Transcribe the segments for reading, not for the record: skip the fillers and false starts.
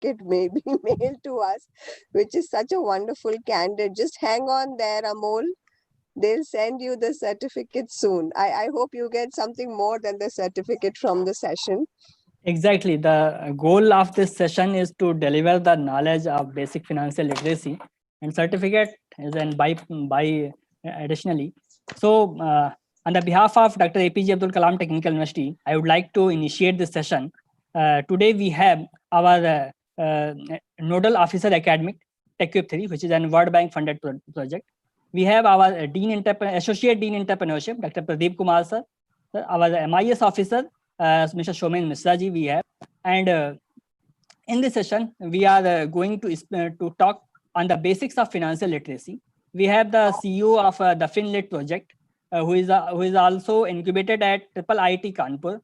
certificate may be mailed to us, which is such a wonderful candid. Just hang on there, Amol. They'll send you the certificate soon. I hope you get something more than the certificate from the session. Exactly. The goal of this session is to deliver the knowledge of basic financial literacy, and certificate is an by additionally. So, on the behalf of Dr. APJ Abdul Kalam Technical University, I would like to initiate this session. Today we have our nodal officer academic TechUp 3, which is an World Bank funded project. We have our Associate Dean Entrepreneurship, Dr. Pradeep Kumar sir, our MIS officer, Mr. Ms.Neha Mishra ji we have, and in this session we are going to talk on the basics of financial literacy. We have the CEO of the FinLit project, who is also incubated at IIT Kanpur,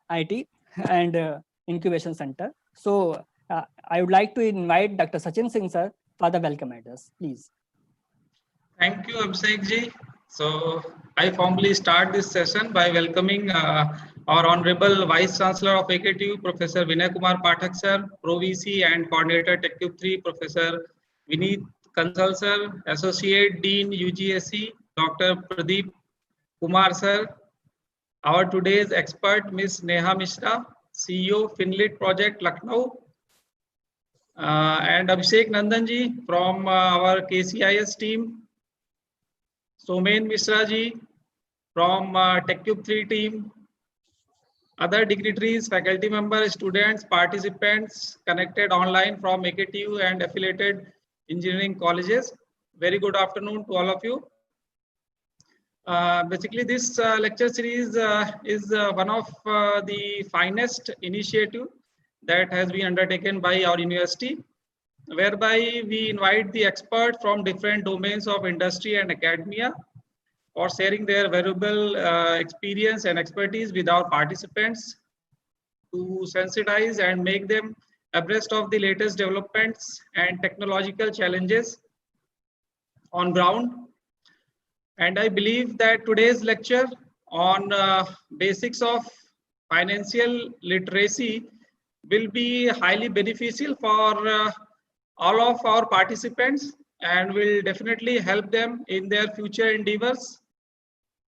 IT and Incubation Center. So I would like to invite Dr. Sachin Singh sir for the welcome address, please. Thank you, Abhishek ji. So I formally start this session by welcoming our Honorable Vice Chancellor of AKtU, Professor Vinay Kumar Pathak sir, Pro VC and Coordinator TechUp 3, Professor Vineet Kansal sir, Associate Dean UGSC, Dr. Pradeep Kumar sir, our today's expert, Ms.Neha Mishra, CEO FinLit Project Lucknow, and Abhishek Nandanji from our KCIS team, Somen Mishra ji from TechUp 3 team, other dignitaries, faculty members, students, participants connected online from AKtU and affiliated engineering colleges. Very good afternoon to all of you. Basically, this lecture series is one of the finest initiative that has been undertaken by our university, whereby we invite the experts from different domains of industry and academia for sharing their valuable experience and expertise with our participants to sensitize and make them abreast of the latest developments and technological challenges on ground. And I believe that today's lecture on basics of financial literacy will be highly beneficial for all of our participants and will definitely help them in their future endeavors.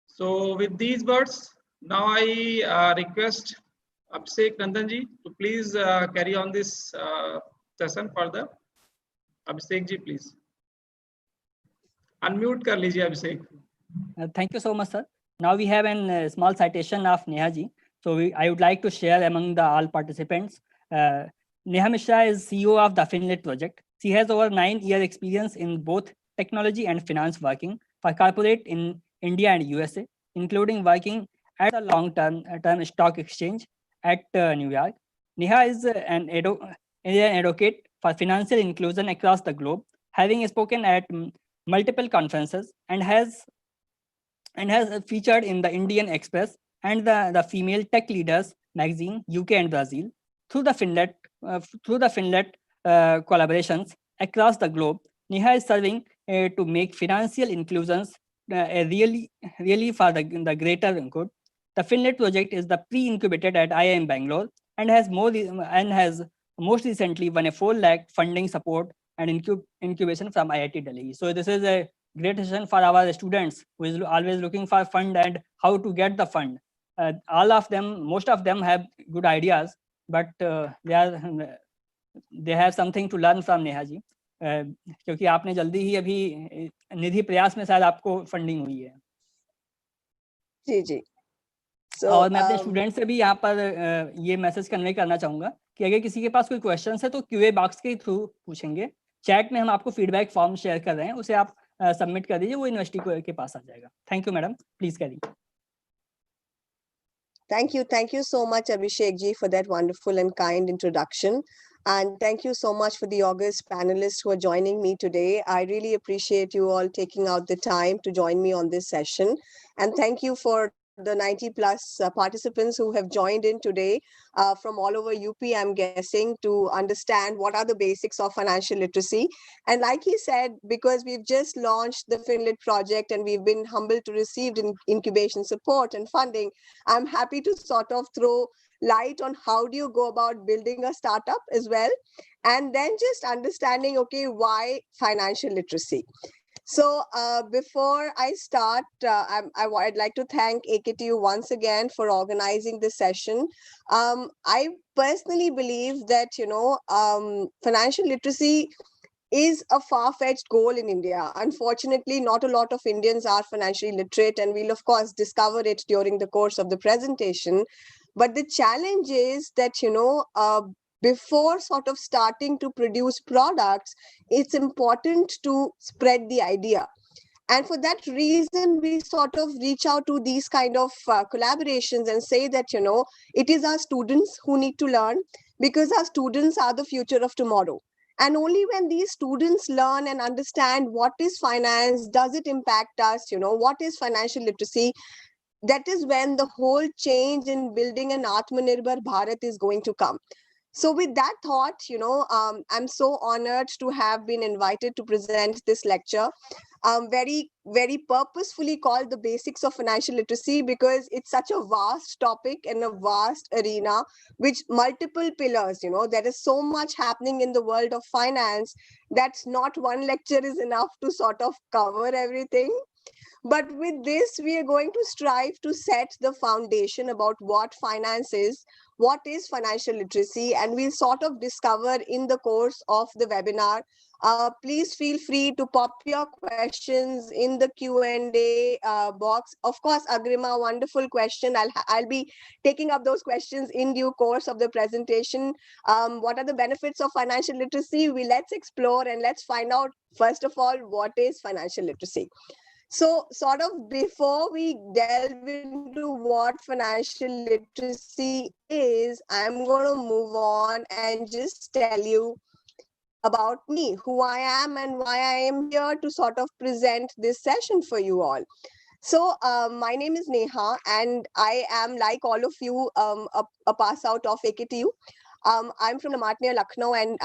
So with these words, now I request Abhishek Nandanji to please carry on this session further. Abhishek ji, please. Unmute kar lijiye, Abhishek. Thank you so much, sir. Now we have a small citation of Neha ji. So I would like to share among the all participants. Neha Mishra is CEO of the FinLit project. She has over 9 years experience in both technology and finance working for corporate in India and USA, including working at a long-term stock exchange at New York. Neha is an advocate for financial inclusion across the globe, having spoken at multiple conferences and has featured in the Indian Express and the Female Tech Leaders magazine, UK and Brazil. Through the FinLit collaborations across the globe, Neha is serving to make financial inclusions really for the greater good. The FinLit project is the pre-incubated at IIM Bangalore and has most recently won a 4 lakh funding support and incubation from IIT Delhi. So this is a great session for our students who is always looking for fund and how to get the fund. Most of them have good ideas, but they have something to learn from Neha ji. क्योंकि आपने जल्दी ही अभी निधि प्रयास में शायद आपको funding हुई है जी जी और मैं अपने स्टूडेंट से भी यहाँ पर ये मैसेज कन्वे करना चाहूंगा कि अगर किसी के पास कोई क्वेश्चन है तो क्यूए बॉक्स के थ्रू पूछेंगे चैट में हम आपको फीडबैक फॉर्म शेयर कर रहे हैं उसे आप सबमिट कर दीजिए वो यूनिवर्सिटी के पास आ जाएगा thank you madam please carry Thank you so much, Abhishek ji, for that wonderful and kind introduction. And thank you so much for the august panelists who are joining me today. I really appreciate you all taking out the time to join me on this session. And thank you for the 90 plus participants who have joined in today from all over UP, I'm guessing, to understand what are the basics of financial literacy. And like he said, because we've just launched the FinLit project and we've been humbled to receive incubation support and funding, I'm happy to sort of throw light on how do you go about building a startup as well, and then just understanding, okay, why financial literacy. So before I start, I'd like to thank AKtU once again for organizing this session. I personally believe that, financial literacy is a far-fetched goal in India. Unfortunately, not a lot of Indians are financially literate, and we'll of course discover it during the course of the presentation. But the challenge is that, before sort of starting to produce products, it's important to spread the idea. And for that reason, we sort of reach out to these kind of collaborations and say that, it is our students who need to learn, because our students are the future of tomorrow. And only when these students learn and understand what is finance, does it impact us, what is financial literacy, that is when the whole change in building an Atmanirbhar Bharat is going to come. So with that thought, I'm so honored to have been invited to present this lecture. Very, very purposefully called the basics of financial literacy, because it's such a vast topic and a vast arena, which multiple pillars, there is so much happening in the world of finance that not one lecture is enough to sort of cover everything. But with this, we are going to strive to set the foundation about what finance is, what is financial literacy, and we'll sort of discover in the course of the webinar. Please feel free to pop your questions in the Q&A box. Of course, Agrima, wonderful question. I'll be taking up those questions in due course of the presentation. What are the benefits of financial literacy? Let's explore and let's find out, first of all, what is financial literacy. So sort of before we delve into what financial literacy is, I'm going to move on and just tell you about me, who I am and why I am here to sort of present this session for you all. So my name is Neha, and I am, like all of you, a pass out of AKtU. I'm from Namatnia, Lucknow, and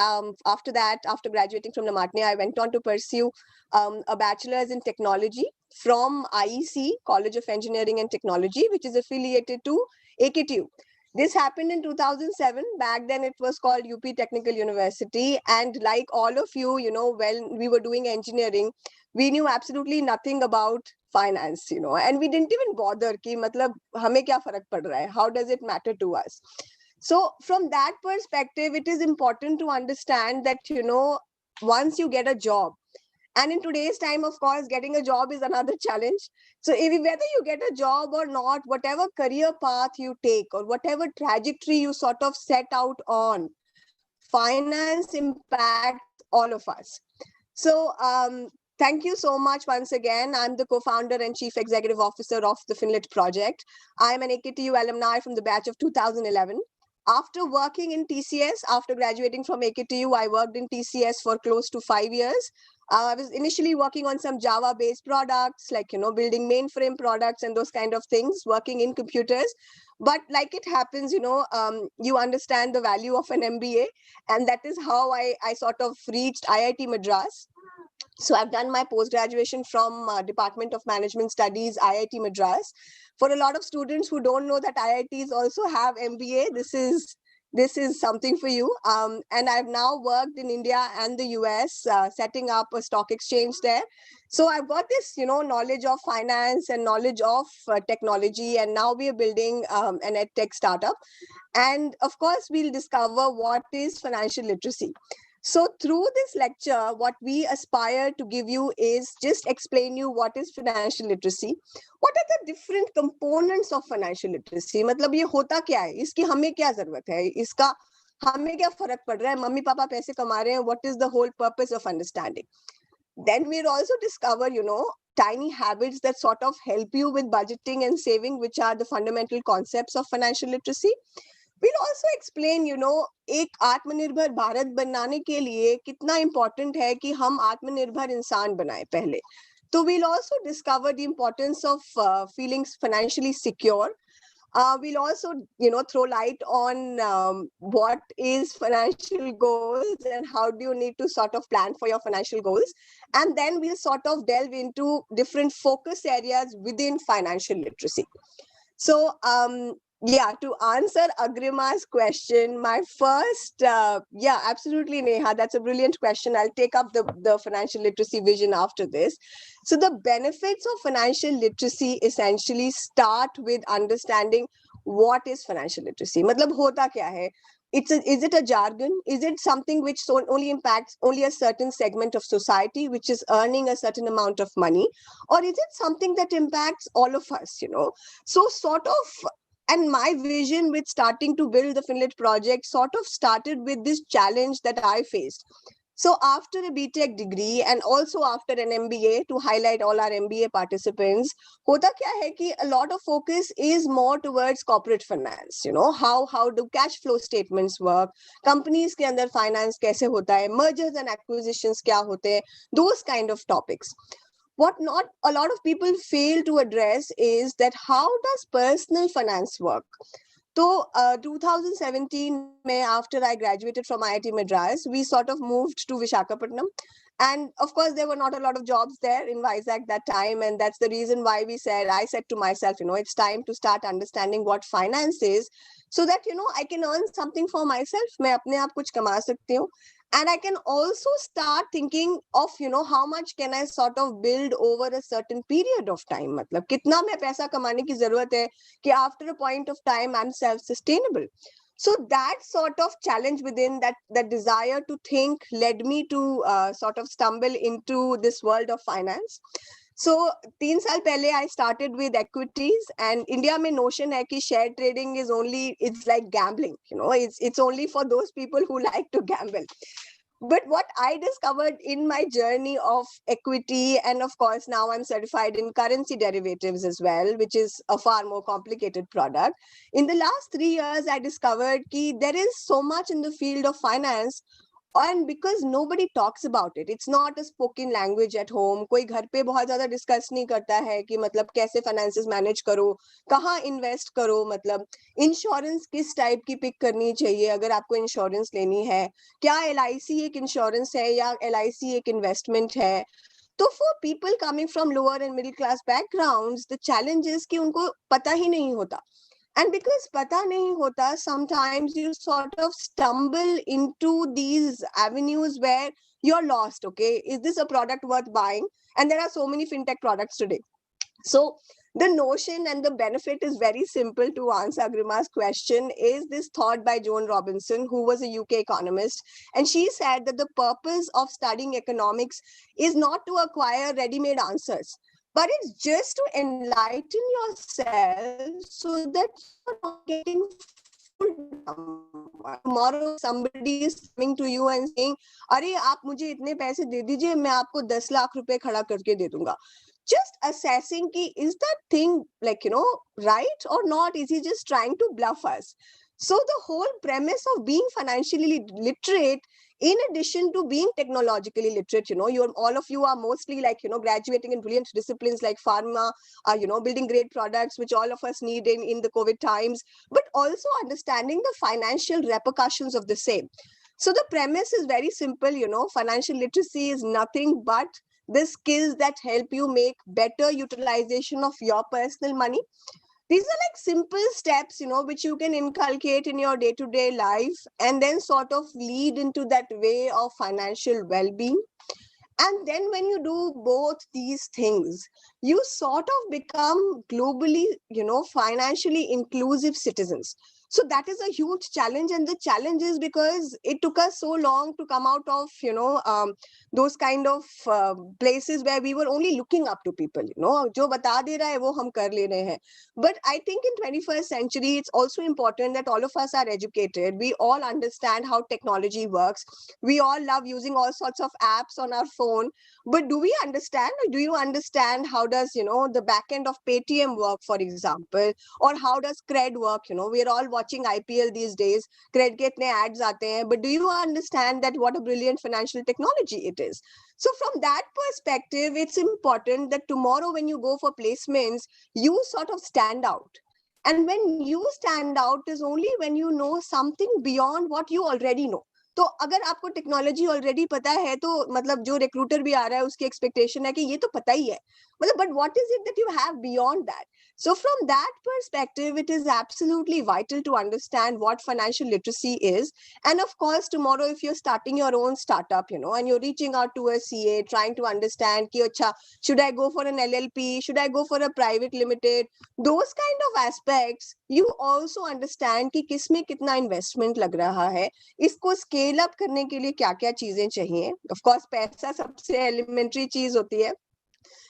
after that, after graduating from Namatnia, I went on to pursue a bachelor's in technology from IEC, College of Engineering and Technology, which is affiliated to AKtU. This happened in 2007. Back then, it was called UP Technical University. And like all of you, when we were doing engineering, we knew absolutely nothing about finance, and we didn't even bother ki matlab hame kya farak pad raha hai, how does it matter to us. So from that perspective, it is important to understand that, once you get a job, and in today's time, of course, getting a job is another challenge. So whether you get a job or not, whatever career path you take or whatever trajectory you sort of set out on, finance impacts all of us. So thank you so much once again. I'm the co-founder and chief executive officer of the FinLit project. I'm an AKtU alumni from the batch of 2011. After working in TCS, after graduating from AKtU, I worked in TCS for close to 5 years. I was initially working on some Java-based products, like, building mainframe products and those kind of things, working in computers. But like it happens, you understand the value of an MBA. And that is how I sort of reached IIT Madras. So I've done my post-graduation from Department of Management Studies, IIT Madras. For a lot of students who don't know that IITs also have MBA, this is something for you. And I've now worked in India and the US, setting up a stock exchange there. So I've got this, knowledge of finance and knowledge of technology. And now we are building an edtech startup. And of course, we'll discover what is financial literacy. So through this lecture, what we aspire to give you is just explain you what is financial literacy. What are the different components of financial literacy? मतलब ये होता क्या है? इसकी हमें क्या जरूरत है? इसका हमें क्या फर्क पड़ रहा है? मम्मी पापा पैसे कमा रहे हैं. What is the whole purpose of understanding? Then we'll also discover, tiny habits that sort of help you with budgeting and saving, which are the fundamental concepts of financial literacy. We'll also explain, एक आत्मनिर्भर भारत बनाने के लिए कितना important है कि हम आत्मनिर्भर इंसान बनाए पहले. So we'll also discover the importance of feeling financially secure. We'll also, throw light on what is financial goals and how do you need to sort of plan for your financial goals. And then we'll sort of delve into different focus areas within financial literacy. So Yeah, to answer Agrima's question, my first, yeah, absolutely, Neha, that's a brilliant question. I'll take up the financial literacy vision after this. So, the benefits of financial literacy essentially start with understanding what is financial literacy. मतलब होता क्या है? Is it a jargon? Is it something which only impacts only a certain segment of society, which is earning a certain amount of money? Or is it something that impacts all of us, you know? So, sort of, and my vision with starting to build the FinLit project sort of started with this challenge that I faced. So after a BTech degree and also after an MBA, to highlight all our MBA participants, hota kya hai ki a lot of focus is more towards corporate finance. You know, how do cash flow statements work? Companies ke andar finance kaise hota hai? Mergers and acquisitions kya hote hai? Those kind of topics. What not a lot of people fail to address is that how does personal finance work? So 2017 May, after I graduated from IIT Madras, we sort of moved to Vishakhapatnam. And of course, there were not a lot of jobs there in Vizag that time. And that's the reason why I said to myself, you know, it's time to start understanding what finance is so that, you know, I can earn something for myself. मैं अपने आप कुछ कमा सकती हूँ. And I can also start thinking of, you know, how much can I sort of build over a certain period of time. मतलब कितना मैं पैसा कमाने की जरूरत है कि after a point of time I'm self-sustainable. So that sort of challenge within that desire to think led me to sort of stumble into this world of finance. So 3 साल पहले I started with equities, and India में notion है कि share trading is only, it's like gambling, you know, it's only for those people who like to gamble. But what I discovered in my journey of equity, and of course now I'm certified in currency derivatives as well, which is a far more complicated product. In the last 3 years, I discovered that there is so much in the field of finance, and because nobody talks about it, it's not a spoken language at home. कोई घर पे बहुत ज़्यादा discuss नहीं करता है कि मतलब कैसे finances manage करो, कहाँ invest करो, मतलब insurance किस type की pick करनी चाहिए अगर आपको insurance लेनी है, क्या LIC एक insurance है या LIC एक investment है. तो for people coming from lower and middle class backgrounds, the challenge is कि उनको पता ही नहीं होता. And because pata nahi hota, sometimes you sort of stumble into these avenues where you're lost. Okay, is this a product worth buying? And there are so many fintech products today. So the notion and the benefit is very simple. To answer Agrima's question, is this thought by Joan Robinson, who was a UK economist, and she said that the purpose of studying economics is not to acquire ready-made answers, but it's just to enlighten yourself so that you're not getting fooled. Tomorrow somebody is coming to you and saying, अरे आप मुझे इतने पैसे दे दीजिए, मैं आपको 10 लाख रुपए खड़ा करके दे दूंगा. Just assessing ki, is that thing, like, you know, right or not? Is he just trying to bluff us? So the whole premise of being financially literate, in addition to being technologically literate, you know, all of you are mostly like, you know, graduating in brilliant disciplines like pharma, you know, building great products, which all of us need in the COVID times, but also understanding the financial repercussions of the same. So the premise is very simple, you know, financial literacy is nothing but the skills that help you make better utilization of your personal money. These are like simple steps, you know, which you can inculcate in your day-to-day life and then sort of lead into that way of financial well-being. And then when you do both these things, you sort of become globally, you know, financially inclusive citizens. So that is a huge challenge. And the challenge is because it took us so long to come out of, you know, those kind of places where we were only looking up to people, you know, jo bata de raha hai, wo hum kar le rahe hain. But I think in 21st century, it's also important that all of us are educated. We all understand how technology works. We all love using all sorts of apps on our phone. But do we understand, or do you understand how does, you know, the back end of Paytm work, for example, or how does Cred work? You know, we're all watching IPL these days. Cred ke itne ads aate hain, but do you understand that what a brilliant financial technology it is? So from that perspective, it's important that tomorrow when you go for placements, you sort of stand out. And when you stand out is only when you know something beyond what you already know. तो अगर आपको technology already पता है तो मतलब जो recruiter भी आ रहा है उसकी एक्सपेक्टेशन है कि ये तो पता ही है, मतलब but what is it that you have beyond that. So from that perspective, it is absolutely vital to understand what financial literacy is. And of course, tomorrow, if you're starting your own startup, and you're reaching out to a CA, trying to understand, ki, acha, should I go for an LLP? Should I go for a private limited? Those kind of aspects, you also understand कि किसमें कितना investment लग रहा है, इसको scale up करने के लिए क्या-क्या चीजें चाहिए. Of course, पैसा सबसे elementary चीज होती है.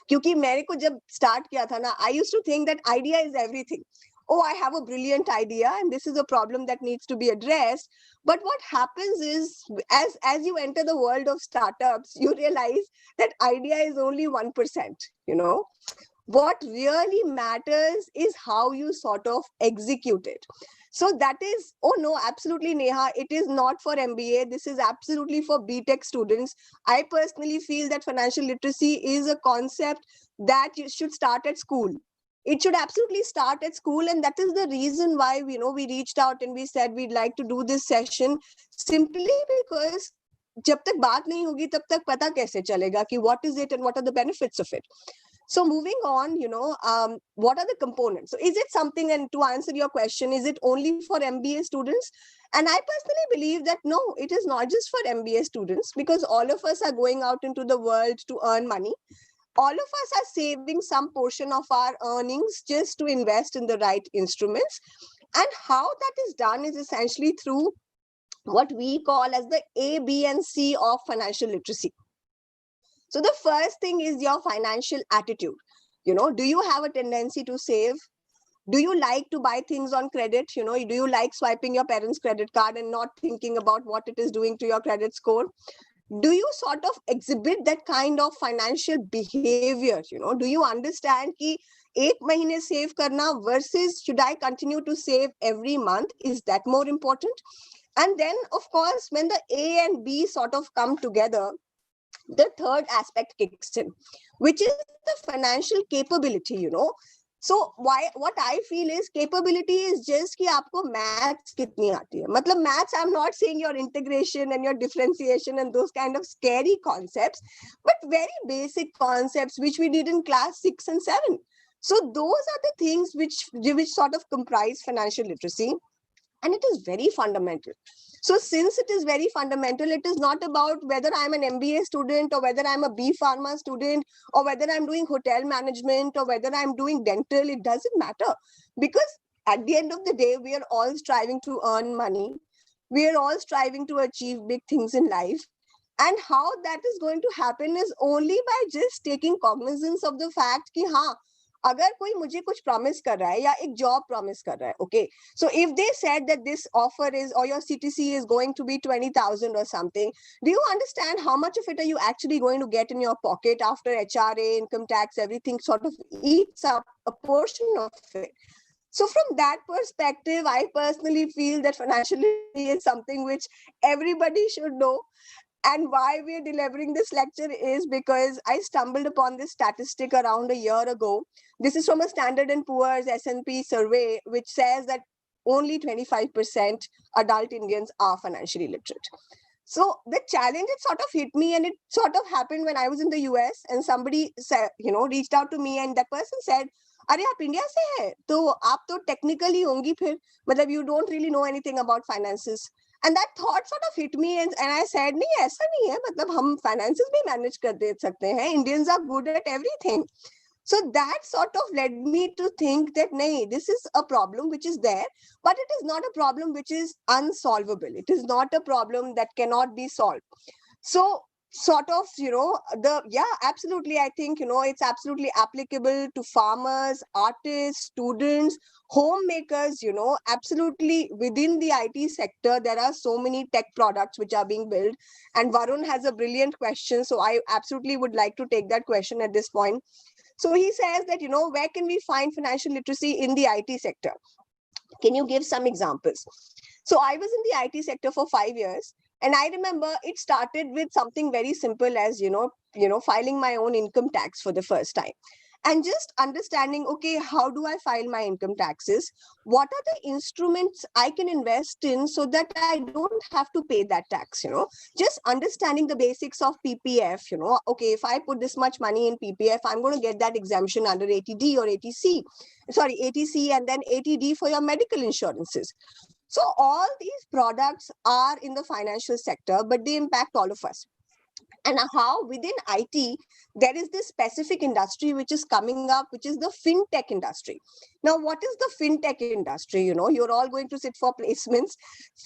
क्योंकि मेरे को जब start किया था ना, I used to think that idea is everything. Oh, I have a brilliant idea and this is a problem that needs to be addressed. But what happens is, as you enter the world of startups, you realize that idea is only 1%, What really matters is how you sort of execute it. So that is, oh no, absolutely, Neha, it is not for MBA. This is absolutely for BTech students. I personally feel that financial literacy is a concept that you should start at school. It should absolutely start at school. And that is the reason why, we reached out and we said we'd like to do this session, simply because जब तक बात नहीं होगी तब तक पता कैसे चलेगा कि what is it and what are the benefits of it. So moving on, what are the components? So is it something, and to answer your question, is it only for MBA students? And I personally believe that no, it is not just for MBA students, because all of us are going out into the world to earn money. All of us are saving some portion of our earnings just to invest in the right instruments. And how that is done is essentially through what we call as the A, B, and C of financial literacy. So the first thing is your financial attitude. Do you have a tendency to save? Do you like to buy things on credit? Do you like swiping your parents' credit card and not thinking about what it is doing to your credit score? Do you sort of exhibit that kind of financial behavior? Do you understand कि एक महीने save करना versus should I continue to save every month? Is that more important? And then, of course, when the A and B sort of come together, the third aspect kicks in, which is the financial capability. So what I feel is capability is just कि आपको maths कितनी आती है. मतलब maths, I'm not saying your integration and your differentiation and those kind of scary concepts, but very basic concepts which we did in class 6 and 7. So those are the things which sort of comprise financial literacy, and it is very fundamental. So since it is very fundamental, it is not about whether I'm an MBA student or whether I'm a B Pharma student or whether I'm doing hotel management or whether I'm doing dental. It doesn't matter, because at the end of the day, we are all striving to earn money. We are all striving to achieve big things in life. And how that is going to happen is only by just taking cognizance of the fact कि हाँ, अगर कोई मुझे कुछ promise कर रहा है या एक job promise कर रहा है, okay, so if they said that this offer is, or your CTC is going to be 20,000 or something, do you understand how much of it are you actually going to get in your pocket after HRA, income tax, everything sort of eats up a portion of it? So from that perspective, I personally feel that financial literacy is something which everybody should know. And why we're delivering this lecture is because I stumbled upon this statistic around a year ago. This is from a Standard & Poor's S&P survey, which says that only 25% adult Indians are financially literate. So the challenge, it sort of hit me, and it sort of happened when I was in the US, and somebody said, reached out to me, and that person said, अरे आप India से है तो आप तो technically होंगी फिर, मतलब you don't really know anything about finances. And that thought sort of hit me, and I said, नहीं ऐसा नहीं है, मतलब हम finances भी manage कर दे सकते हैं. Indians are good at everything. So that sort of led me to think that nahi, this is a problem which is there, but it is not a problem which is unsolvable. It is not a problem that cannot be solved. So sort of, absolutely, I think, it's absolutely applicable to farmers, artists, students, homemakers, absolutely within the IT sector, there are so many tech products which are being built. And Varun has a brilliant question. So I absolutely would like to take that question at this point. So he says that, where can we find financial literacy in the IT sector? Can you give some examples? So I was in the IT sector for 5 years. And I remember it started with something very simple as, filing my own income tax for the first time. and just understanding, okay, how do I file my income taxes? What are the instruments I can invest in so that I don't have to pay that tax? Just understanding the basics of PPF. Okay, if I put this much money in PPF, I'm going to get that exemption under 80D or 80C, sorry, 80C, and then 80D for your medical insurances. So all these products are in the financial sector, but they impact all of us. And how within IT, there is this specific industry which is coming up, which is the fintech industry. Now, what is the fintech industry? You're all going to sit for placements.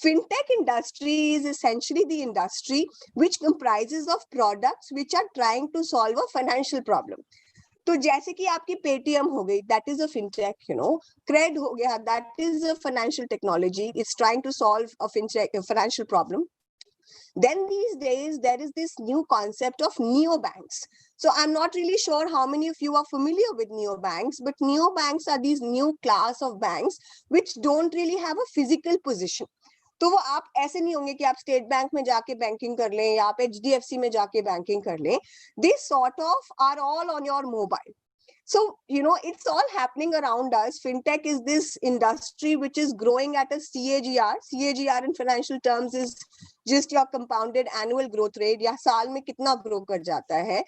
Fintech industry is essentially the industry which comprises of products which are trying to solve a financial problem. तो जैसे कि आपकी Paytm हो गई, that is a fintech, Cred हो गया, that is a financial technology, it's trying to solve a financial problem. Then these days, there is this new concept of neobanks. So I'm not really sure how many of you are familiar with neobanks, but neobanks are these new class of banks which don't really have a physical position. तो वो आप ऐसे नहीं होंगे कि आप state bank में जाके बैंकिंग कर लें या आप HDFC में जाके बैंकिंग कर लें. They sort of are all on your mobile. So, it's all happening around us. Fintech is this industry which is growing at a CAGR. CAGR in financial terms is just your compounded annual growth rate. या साल में कितना grow कर जाता है.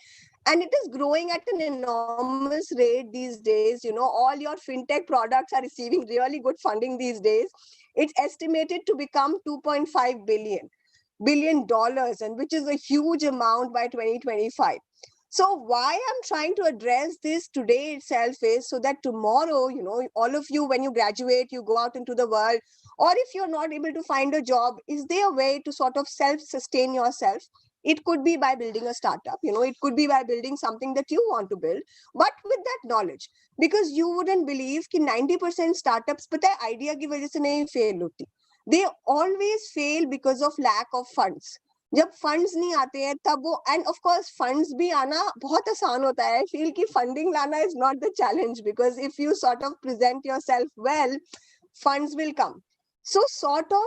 And it is growing at an enormous rate these days. All your fintech products are receiving really good funding these days. It's estimated to become $2.5 billion, and which is a huge amount by 2025. So why I'm trying to address this today itself is so that tomorrow, all of you, when you graduate, you go out into the world, or if you're not able to find a job, is there a way to sort of self-sustain yourself? It could be by building a startup, it could be by building something that you want to build, but with that knowledge, because you wouldn't believe that 90% startups, pata hai, idea ki wajah se nahi fail hoti. They always fail because of lack of funds. जब funds नहीं आते हैं तब वो, end of course funds भी आना बहुत आसान होता है. आई फील कि फंडिंग लाना is not the challenge, because if you sort of present yourself well, funds will come. So sort of,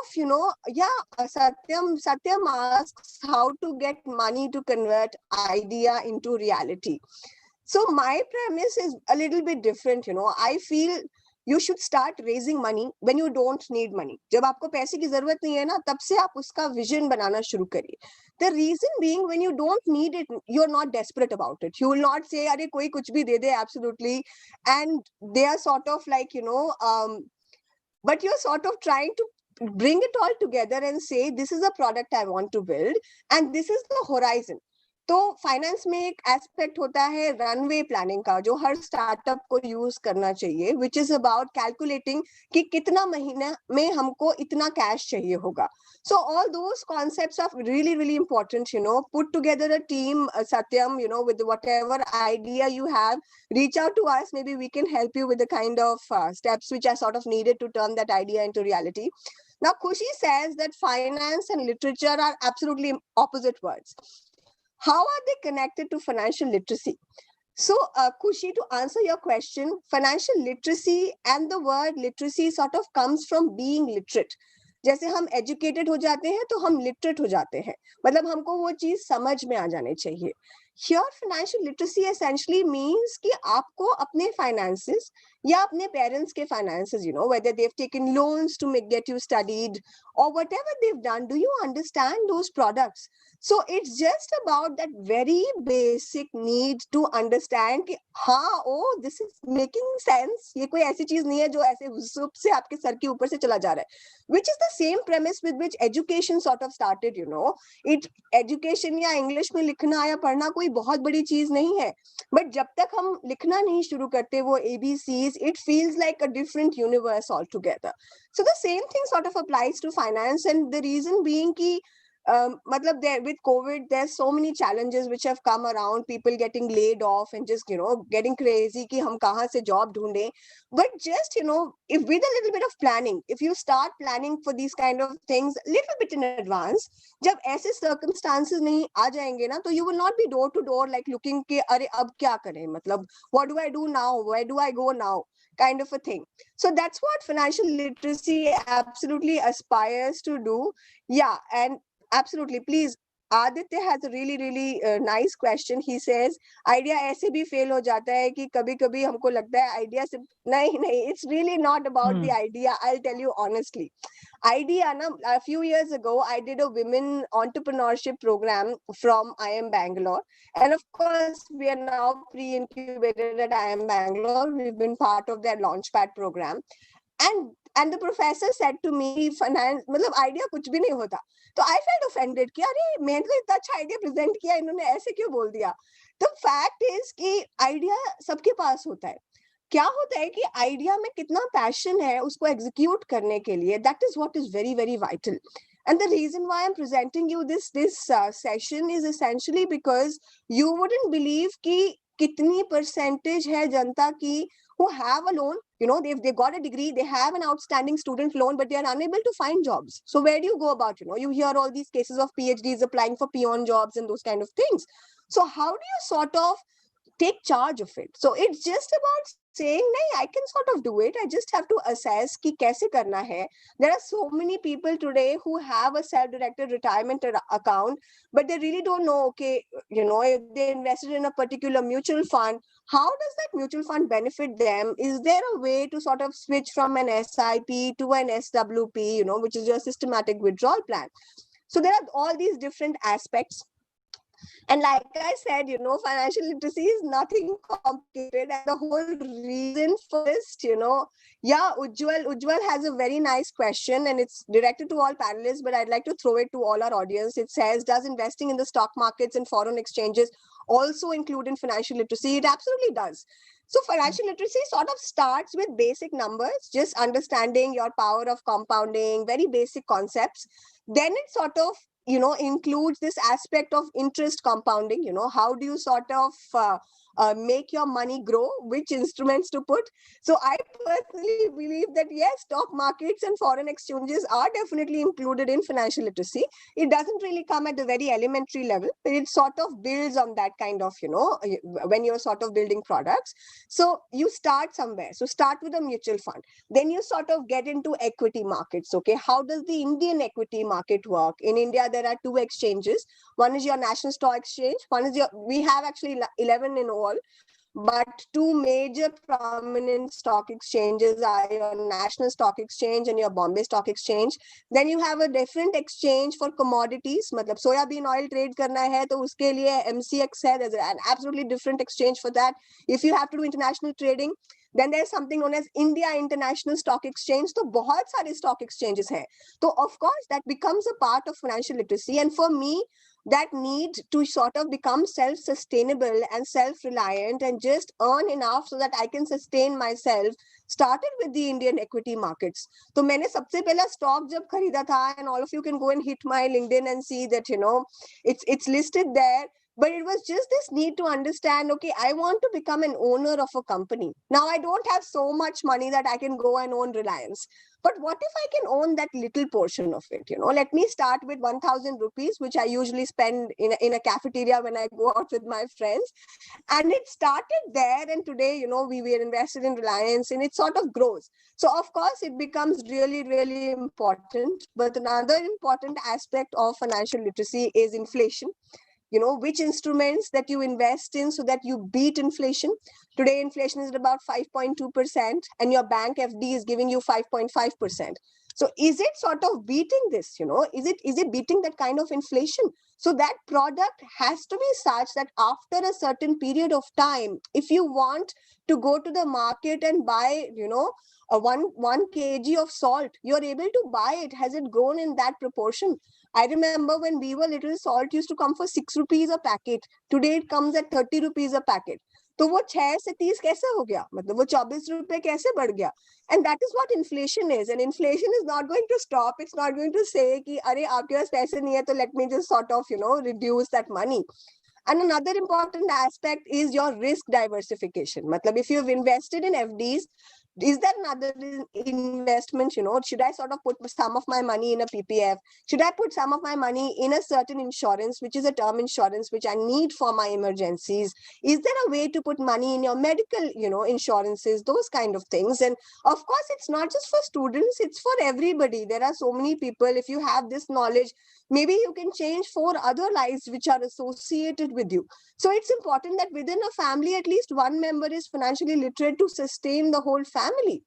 Satyam asks how to get money to convert idea into reality. So my premise is a little bit different. I feel you should start raising money when you don't need money. जब आपको पैसे की जरूरत नहीं है ना, तब से आप उसका विजन बनाना शुरू करिए. The reason being, when you don't need it, you're not desperate about it. You will not say, अरे कोई कुछ भी दे दे, absolutely. And they are sort of like, but you're sort of trying to bring it all together and say, this is a product I want to build, and this is the horizon. तो finance में एक aspect होता है runway planning का, जो हर startup को use करना चाहिए, विच इज अबाउट कैलकुलेटिंग कि कितना महीने में हमको इतना कैश चाहिए होगा. So all those concepts are really, really important. Put together a team, Satyam, with whatever idea you have, reach out to us. Maybe we can help you with the kind of steps which are sort of needed to turn that idea into reality. Now, Khushi says that finance and literature are absolutely opposite words. How are they connected to financial literacy? So, Khushi, to answer your question, financial literacy and the word literacy sort of comes from being literate. जैसे हम educated हो जाते हैं तो हम literate हो जाते हैं, मतलब हमको वो चीज समझ में आ जानी चाहिए. Here, financial literacy essentially means कि आपको अपने finances या अपने parents के finances, whether they've taken loans to get you studied or whatever they've done, do you understand those products? So it's just about that very basic need to understand कि हाँ, oh, this is making sense. ये कोई ऐसी चीज नहीं है जो ऐसे हुस्सुप से आपके सर के ऊपर से चला जा रहा है. Which is the same premise with which education sort of started. It education या English में लिखना या पढ़ना कोई बहुत बड़ी चीज नहीं है, but जब तक हम लिखना नहीं शुरू करते वो ABCs, it feels like a different universe altogether. So the same thing sort of applies to finance, and the reason being कि matlab there with COVID, there's so many challenges which have come around, people getting laid off and just getting crazy कि हम कहाँ से job ढूंढें. But just if with a little bit of planning, if you start planning for these kind of things little bit in advance, जब ऐसे circumstances नहीं आ जाएंगे ना, तो you will not be door to door like looking कि अरे अब क्या करें, मतलब what do I do now, where do I go now, kind of a thing. So that's what financial literacy absolutely aspires to do. Yeah, and absolutely, please Aditya has a really nice question. He says, idea ऐसे भी fail हो जाता है कि कभी-कभी हमको लगता है idea से नहीं, it's really not about the idea. I'll tell you honestly. Idea, na, a few years ago, I did a women entrepreneurship program from IIM Bangalore. And of course, we are now pre-incubated at IIM Bangalore. We've been part of their launchpad program. And the professor said to me, finance मतलब idea कुछ भी नहीं होता. तो I felt offended कि अरे मैंने तो इतना अच्छा idea present किया, इन्होंने ऐसे क्यों बोल दिया. The fact is कि idea सबके पास होता है. क्या होता है कि आइडिया में कितना पैशन है उसको एग्जीक्यूट करने के लिए, that is what is very very vital. And the reason why I'm presenting you this session is essentially because you wouldn't believe कि कितनी percentage है जनता की who have a loan, they've got a degree, they have an outstanding student loan, but they are unable to find jobs. So where do you go about, you hear all these cases of PhDs applying for peon jobs and those kind of things. So how do you sort of take charge of it? So it's just about saying, nahi, I can sort of do it. I just have to assess ki kaise karna hai. There are so many people today who have a self-directed retirement account, but they really don't know, okay, if they invested in a particular mutual fund, how does that mutual fund benefit them? Is there a way to sort of switch from an SIP to an SWP, which is your systematic withdrawal plan? So there are all these different aspects. And like I said, financial literacy is nothing complicated. And the whole reason for this, Ujjwal has a very nice question and it's directed to all panelists, but I'd like to throw it to all our audience. It says, does investing in the stock markets and foreign exchanges also include in financial literacy? It absolutely does. So financial literacy sort of starts with basic numbers, just understanding your power of compounding, very basic concepts. Then it sort of includes this aspect of interest compounding. How do you sort of make your money grow, which instruments to put. So I personally believe that yes, stock markets and foreign exchanges are definitely included in financial literacy. It doesn't really come at the very elementary level, but it sort of builds on that kind of, when you're sort of building products. So you start somewhere. So start with a mutual fund. Then you sort of get into equity markets. Okay, how does the Indian equity market work? In India, there are two exchanges. One is your national stock exchange. We have actually 11 in all, but two major prominent stock exchanges are your National Stock Exchange and your Bombay Stock Exchange. Then you have a different exchange for commodities. मतलब soybean oil trade करना है तो उसके लिए MCX है. There's an absolutely different exchange for that. If you have to do international trading, then there's something known as India International Stock Exchange. तो बहुत सारे stock exchanges हैं. So of course that becomes a part of financial literacy. And for me, that need to sort of become self-sustainable and self-reliant and just earn enough so that I can sustain myself started with the Indian equity markets. So मैंने सबसे पहला stock जब खरीदा था, and all of you can go and hit my LinkedIn and see that, it's listed there. But it was just this need to understand, okay, I want to become an owner of a company. Now, I don't have so much money that I can go and own Reliance. But what if I can own that little portion of it? Let me start with 1,000 rupees, which I usually spend in a cafeteria when I go out with my friends. And it started there. And today, we were invested in Reliance and it sort of grows. So, of course, it becomes really, really important. But another important aspect of financial literacy is inflation. Which instruments that you invest in so that you beat inflation. Today, inflation is at about 5.2% and your bank FD is giving you 5.5%. So is it sort of beating this, is it beating that kind of inflation? So that product has to be such that after a certain period of time, if you want to go to the market and buy, a 1 kg of salt, you're able to buy it. Has it grown in that proportion? I remember when we were little, salt used to come for 6 rupees a packet. Today it comes at 30 rupees a packet. तो वो 6 से 30 कैसे हो गया? मतलब वो 24 रुपए कैसे बढ़ गया? And that is what inflation is. And inflation is not going to stop. It's not going to say कि अरे आपके पास पैसे नहीं है तो let me just sort of, reduce that money. And another important aspect is your risk diversification. मतलब if you've invested in FDs, is there another investment? Should I sort of put some of my money in a PPF? Should I put some of my money in a certain insurance, which is a term insurance, which I need for my emergencies? Is there a way to put money in your medical, insurances, those kind of things? And of course, it's not just for students, it's for everybody. There are so many people, if you have this knowledge, maybe you can change 4 other lives which are associated with you. So it's important that within a family, at least one member is financially literate to sustain the whole family.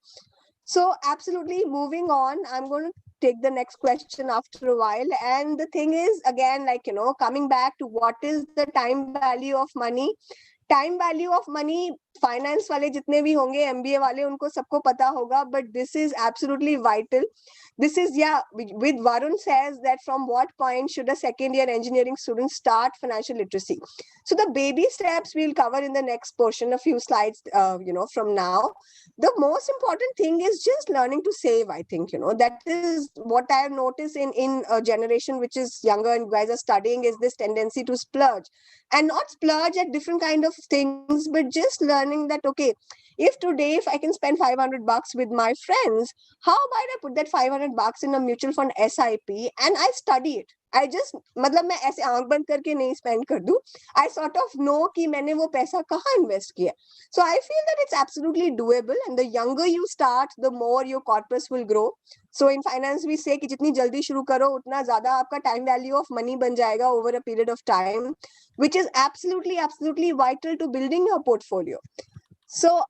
So absolutely, moving on, I'm going to take the next question after a while. And the thing is, again, like, coming back to what is the time value of money. Time value of money finance वाले जितने भी होंगे MBA वाले उनको सबको पता होगा, but this is absolutely vital. This is, yeah, with Varun says that from what point should a second year engineering student start financial literacy? So the baby steps we'll cover in the next portion, a few slides, from now. The most important thing is just learning to save. I think, that is what I have noticed in a generation which is younger and guys are studying, is this tendency to splurge, and not splurge at different kind of things, but just learning that, okay, if today if I can spend $500 with my friends, how about I put that $500 in a mutual fund SIP and I study it. I just, मतलब मैं ऐसे आंख बंद करके नहीं spend कर दूं. I sort of know कि मैंने वो पैसा कहाँ invest किया. So I feel that it's absolutely doable, and the younger you start, the more your corpus will grow. So in finance we say कि जितनी जल्दी शुरू करो उतना ज़्यादा आपका time value of money बन जाएगा over a period of time, which is absolutely vital to building your portfolio. So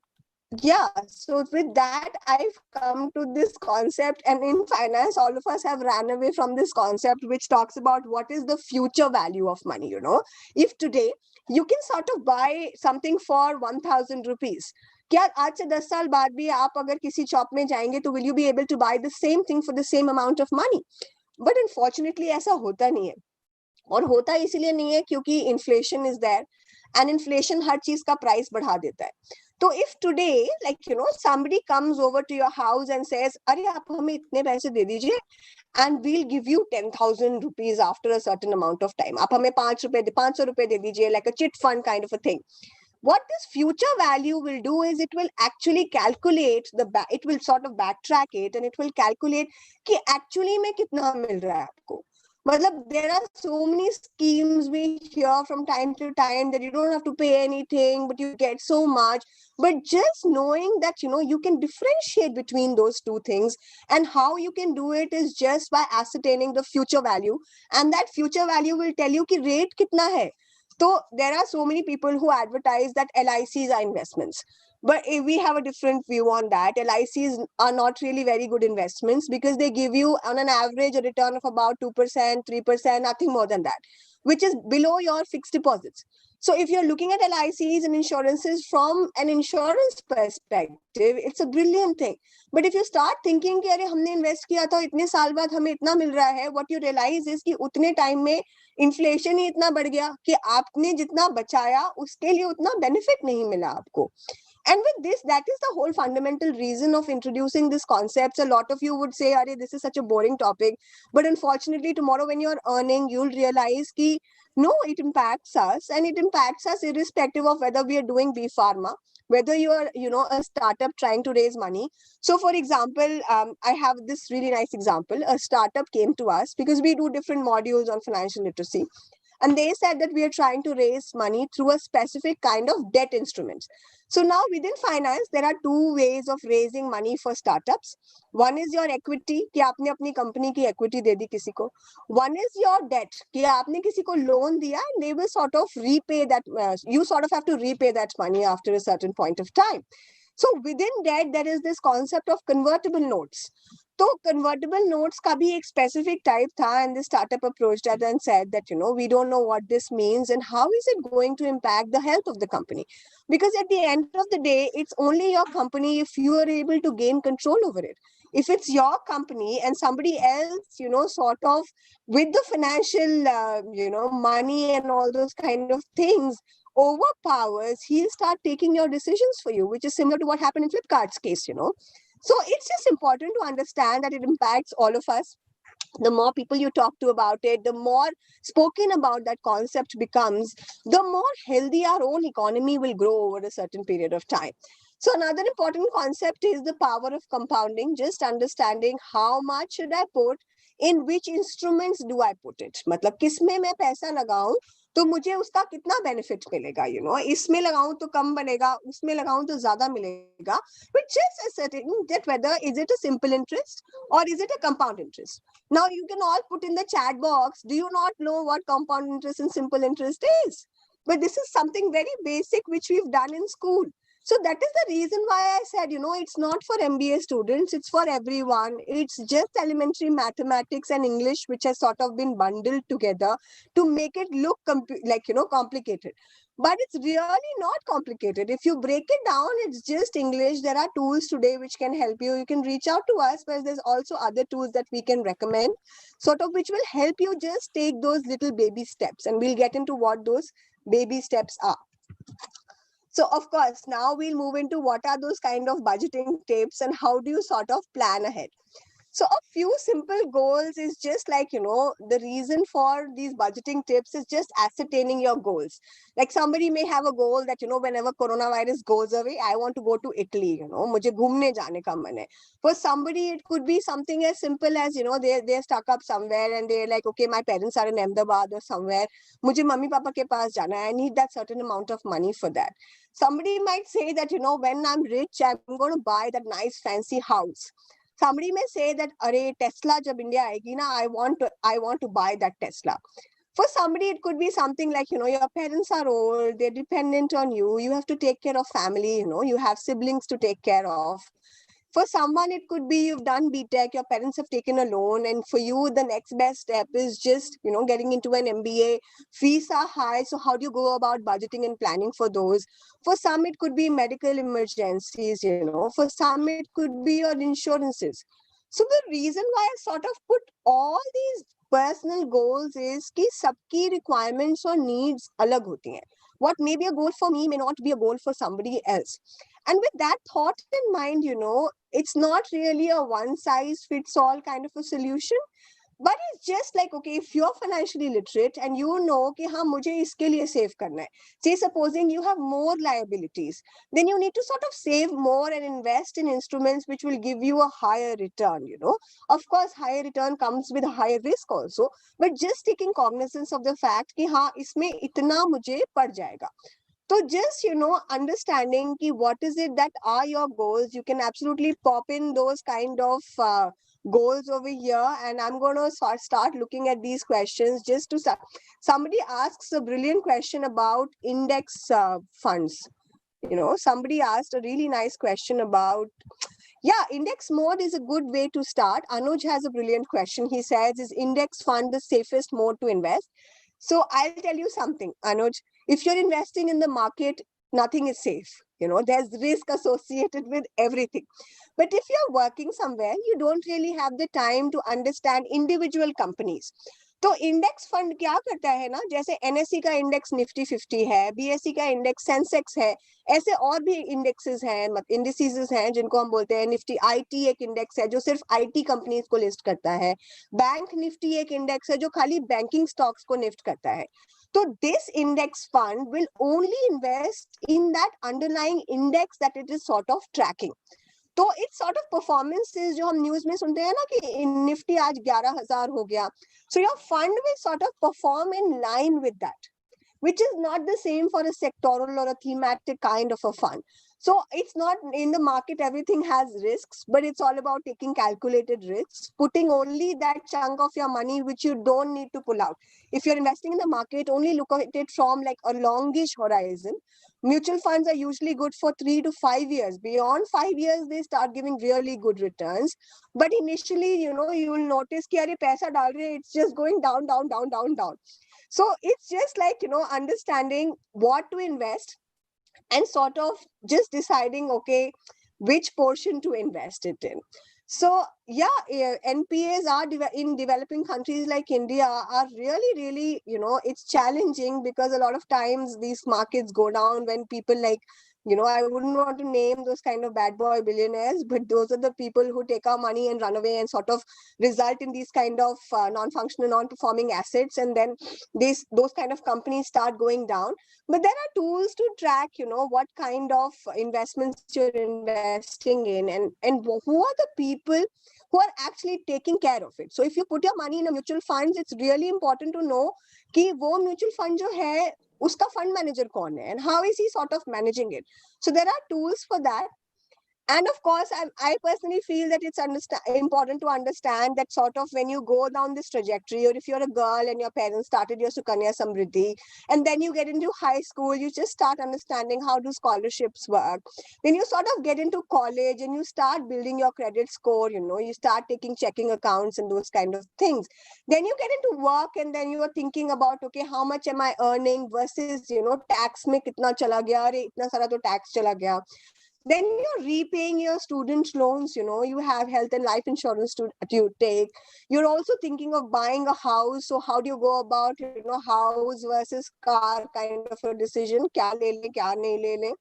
yeah, so with that, I've come to this concept, and in finance, all of us have ran away from this concept, which talks about what is the future value of money. If today you can sort of buy something for 1,000 rupees, क्या आज से 10 साल बाद भी आप अगर किसी shop में जाएंगे तो will you be able to buy the same thing for the same amount of money? But unfortunately ऐसा होता नहीं है, और होता इसलिए नहीं है क्योंकि inflation is there, and inflation हर चीज का प्राइस बढ़ा देता है. तो if today like somebody comes over to your house and says, अरे आप हमें इतने पैसे दे दीजिए and we'll give you 10,000 rupees after a certain amount of time, आप हमें 500 रुपए दे दीजिए, like a chit fund kind of a thing. What this future value will do is it will actually calculate it will sort of backtrack it, and it will calculate कि actually में कितना मिल रहा है आपको. Matlab, there are so many schemes we hear from time to time that you don't have to pay anything, but you get so much. But just knowing that, you can differentiate between those two things, and how you can do it is just by ascertaining the future value. And that future value will tell you ki rate kitna hai. So there are so many people who advertise that LICs are investments. But we have a different view on that. LICs are not really very good investments because they give you on an average a return of about 2%, 3%, nothing more than that, which is below your fixed deposits. So if you're looking at LICs and insurances from an insurance perspective, it's a brilliant thing. But if you start thinking कि अरे हमने invest किया था इतने साल बाद हमें इतना मिल रहा है, what you realize is कि उतने time में inflation ही इतना बढ़ गया कि आपने जितना बचाया उसके लिए उतना benefit नहीं मिला आपको. And with this, that is the whole fundamental reason of introducing this concept. A lot of you would say, Are, this is such a boring topic. But unfortunately, tomorrow when you're earning, you'll realize that no, it impacts us, and it impacts us irrespective of whether we are doing B Pharma, whether you are, a startup trying to raise money. So for example, I have this really nice example. A startup came to us because we do different modules on financial literacy. And they said that we are trying to raise money through a specific kind of debt instruments. So now within finance, there are two ways of raising money for startups. One is your equity, कि आपने अपनी company की equity दे दी किसी को. One is your debt, कि आपने किसी को loan दिया, and they will sort of repay that. You sort of have to repay that money after a certain point of time. So within debt, there is this concept of convertible notes. So convertible notes का भी एक specific type था, and the startup approached us and said that, we don't know what this means and how is it going to impact the health of the company. Because at the end of the day, it's only your company if you are able to gain control over it. If it's your company and somebody else, sort of with the financial, money and all those kind of things overpowers, he'll start taking your decisions for you, which is similar to what happened in Flipkart's case. So it's just important to understand that it impacts all of us. The more people you talk to about it, the more spoken about that concept becomes, the more healthy our own economy will grow over a certain period of time. So another important concept is the power of compounding, just understanding how much should I put in which instruments do I put it, मतलब किसमें मैं पैसा लगाऊं तो मुझे उसका कितना benefit मिलेगा, इसमें लगाऊं तो कम बनेगा, उसमें लगाऊं तो ज्यादा मिलेगा, but just ascertain that whether is it a simple interest or is it a compound interest. Now you can all put in the chat box, do you not know what compound interest and simple interest is? But this is something very basic which we've done in school. So that is the reason why I said, it's not for MBA students, it's for everyone. It's just elementary mathematics and English, which has sort of been bundled together to make it look complicated. But it's really not complicated. If you break it down, it's just English. There are tools today which can help you. You can reach out to us, but there's also other tools that we can recommend, sort of which will help you just take those little baby steps. And we'll get into what those baby steps are. So of course, now we'll move into what are those kind of budgeting tips and how do you sort of plan ahead. So a few simple goals is just like, the reason for these budgeting tips is just ascertaining your goals. Like somebody may have a goal that, whenever coronavirus goes away, I want to go to Italy, मुझे घूमने जाने का मन है. For somebody, it could be something as simple as, they're stuck up somewhere and they're like, okay, my parents are in Ahmedabad or somewhere. मुझे mummy papa के पास जाना है. I need that certain amount of money for that. Somebody might say that, when I'm rich, I'm going to buy that nice fancy house. Somebody may say that, "Arey, Tesla jab India aayegi na, I want to buy that Tesla." For somebody, it could be something like, your parents are old, they're dependent on you, you have to take care of family, you have siblings to take care of. For someone, it could be you've done BTech, your parents have taken a loan, and for you, the next best step is just, getting into an MBA. Fees are high, so how do you go about budgeting and planning for those? For some, it could be medical emergencies, For some, it could be your insurances. So the reason why I sort of put all these personal goals is कि सबकी requirements or needs अलग होती हैं. What may be a goal for me may not be a goal for somebody else. And with that thought in mind, it's not really a one size fits all kind of a solution. But it's just like, okay, if you're financially literate and you know कि हाँ मुझे इसके लिए save करना है. Say supposing you have more liabilities, then you need to sort of save more and invest in instruments which will give you a higher return, Of course, higher return comes with a higher risk also, but just taking cognizance of the fact कि हाँ इसमें इतना मुझे पड़ जाएगा. So just, understanding ki what is it that are your goals, you can absolutely pop in those kind of goals over here. And I'm going to start looking at these questions just to start. Somebody asks a brilliant question about index funds. Somebody asked a really nice question about, index mode is a good way to start. Anuj has a brilliant question. He says, is index fund the safest mode to invest? So I'll tell you something, Anuj. If you're investing in the market, nothing is safe. There's risk associated with everything. But if you're working somewhere, you don't really have the time to understand individual companies. तो index fund क्या करता है ना, जैसे NSC का index Nifty 50 है, BSc का index Sensex है, ऐसे और भी इंडेक्सेस हैं, इंडिसेस हैं जिनको हम बोलते हैं निफ्टी आईटी एक इंडेक्स है जो सिर्फ आईटी कंपनीज को लिस्ट करता है, बैंक निफ्टी एक इंडेक्स है जो खाली बैंकिंग स्टॉक्स को लिस्ट करता है. So this index fund will only invest in that underlying index that it is sort of tracking. तो इट्स सॉर्ट ऑफ परफॉर्मेंसेस जो हम न्यूज में सुनते हैं ना कि निफ्टी आज 11,000 हो गया, so your fund will sort of perform in line with that, which is not the same for a sectoral or a thematic kind of a fund. So it's not in the market, everything has risks, but it's all about taking calculated risks, putting only that chunk of your money which you don't need to pull out. If you're investing in the market, only look at it from like a longish horizon. Mutual funds are usually good for 3 to 5 years. Beyond 5 years, they start giving really good returns. But initially, you will notice कि अरे पैसा डाल रहे हैं, it's just going down, down, down, down, down. So it's just like, understanding what to invest and sort of just deciding, okay, which portion to invest it in. So NPAs are in developing countries like India are really, really, it's challenging because a lot of times these markets go down when people like, I wouldn't want to name those kind of bad boy billionaires, but those are the people who take our money and run away and sort of result in these kind of non-functional, non-performing assets. And then those kind of companies start going down. But there are tools to track, what kind of investments you're investing in and who are the people who are actually taking care of it. So if you put your money in a mutual funds, it's really important to know कि वो mutual fund जो है उसका fund manager कौन है and how is he sort of managing it. So there are tools for that. And of course, I personally feel that it's important to understand that sort of when you go down this trajectory, or if you're a girl and your parents started your Sukanya Samriddhi, and then you get into high school, you just start understanding how do scholarships work. Then you sort of get into college and you start building your credit score, you start taking checking accounts and those kind of things. Then you get into work and then you are thinking about, okay, how much am I earning versus, tax mein kitna chala gaya, arey, itna sara to tax chala gaya. Then you're repaying your student loans, you have health and life insurance to take. You're also thinking of buying a house. So how do you go about, house versus car kind of a decision? Kya le le, kya nahi le le.